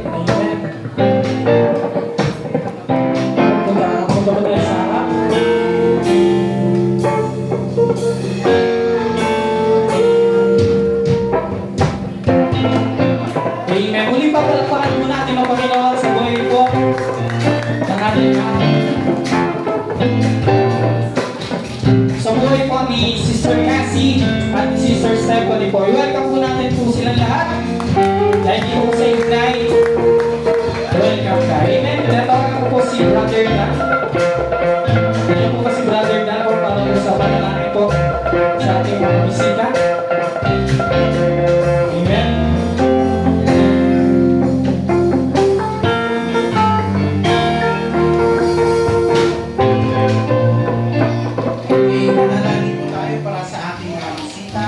Amen. Punta po tayo sa harap. Amen. Muli pa palapakan po natin ang Panginoon sa buhay po. Sa buhay po ni Sister Cassie at ni Sister Stephanie po. I-welcome po natin po silang lahat. Dahil dito po sa Ignite. Welcome ka. Amen. Pinatawagan ko po si Brother Dan. Ayan po si Brother Dan po para po sa panalangin po sa ating mga bisita. Amen. Manalangin po tayo para sa ating mga bisita.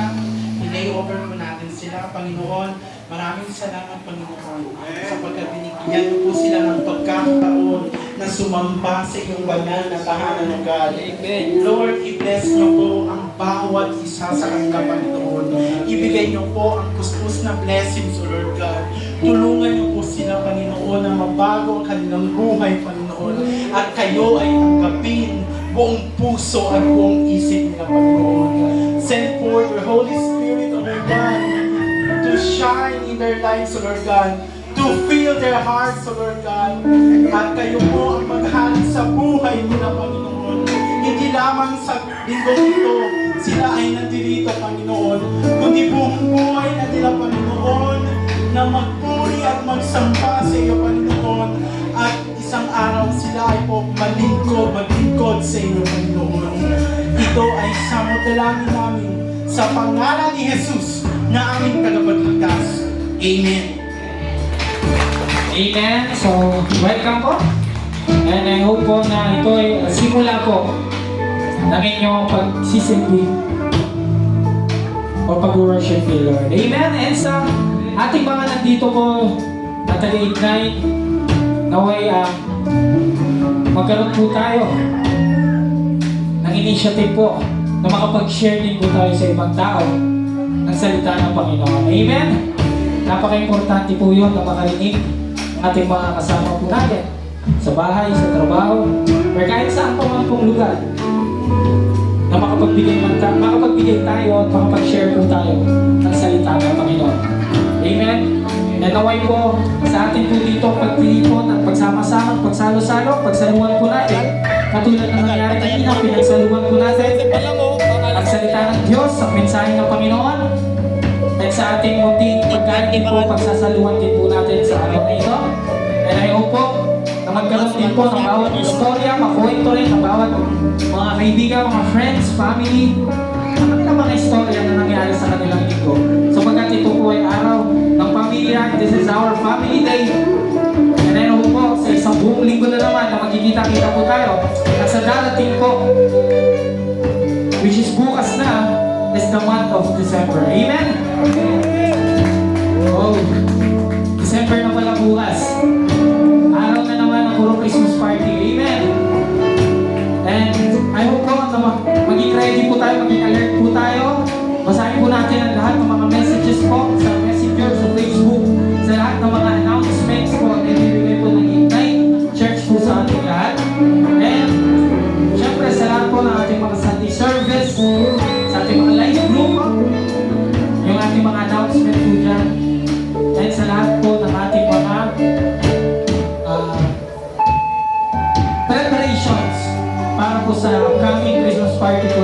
I-lay-over po natin sila, Panginoon. Maraming salamat, Panginoon, sapagkat binigyan niyo po sila ng pagkakataon na sumamba sa iyong banal na tahanan ng God. Lord, i-bless niyo po ang bawat isa sa kanila, Panginoon. Ibigay niyo po ang kuskus na blessings, O Lord God. Tulungan niyo po sila, Panginoon, na mabago ang kanilang buhay, Panginoon. At kayo ay tanggapin buong puso at buong isip nila, Panginoon. Send forth your Holy Spirit, O Lord God, to shine in their lives, O Lord God, to fill their hearts, O Lord God. At kayo po ang maghahalin sa buhay nila, Panginoon. Hindi lamang sa linggong ito, sila ay nandirito, Panginoon, kundi buong buhay na nila, Panginoon, na magpuri at magsamba sa iyo, Panginoon. At isang araw sila ay po maglingkod sa iyo, Panginoon. Ito ay samot-dalangin namin sa pangalan ni Jesus na aming tagapagligtas. Amen. Amen. So, welcome po. And I hope po na ito ay simula po ng inyong pagsisilbi o pag-worship kay Lord. Amen. And sa ating mga nandito po na taga-ignite, naway magkaroon po tayo ng initiative po na makapag-share din po tayo sa ibang tao ng salita ng Panginoon. Amen. Napaka-importante po yun na makarinig ating mga kasama po natin sa bahay, sa trabaho, or kahit saan po man pong lugar na makapagbigay tayo at makapag-share po tayo ng salita ng Panginoon. Amen. And naway po sa atin po dito pagtipon at pagsama-sama, pagsalo-salo, pagsaluhan po natin. Katulad ng nangyari kanina, pinagsaluhan po natin ang salita ng Diyos, ang mensahe ng Panginoon. At sa ating munting pagkain po, pagsasaluhan din po natin sa araw na ito. And I hope po na magkaroon din po ng bawat istorya, makuwento rin ng bawat mga kaibigan, mga friends, family, ang kanilang mga istorya na nangyari sa kanilang linggo. Sapagkat ito po ay araw ng pamilya. This is our family day. magkita-kita po tayo. At sa darating po, which is bukas na, is the month of December. Amen? Oh, December na pala bukas. Araw na naman ang puro Christmas party. Amen? And I hope po na maging ready po tayo, maging alert po tayo. Basahin po natin ang lahat ng mga messages po sa Messenger, sa Facebook, sa lahat ng mga announcements po na ibibigay po ng Ignite Church po sa ating lahat. And syempre sa lahat po ng ating mga Sunday service, sa ating mga live group, yung ating mga announcement po dyan. And sa lahat po ng ating mga preparations para po sa upcoming Christmas party po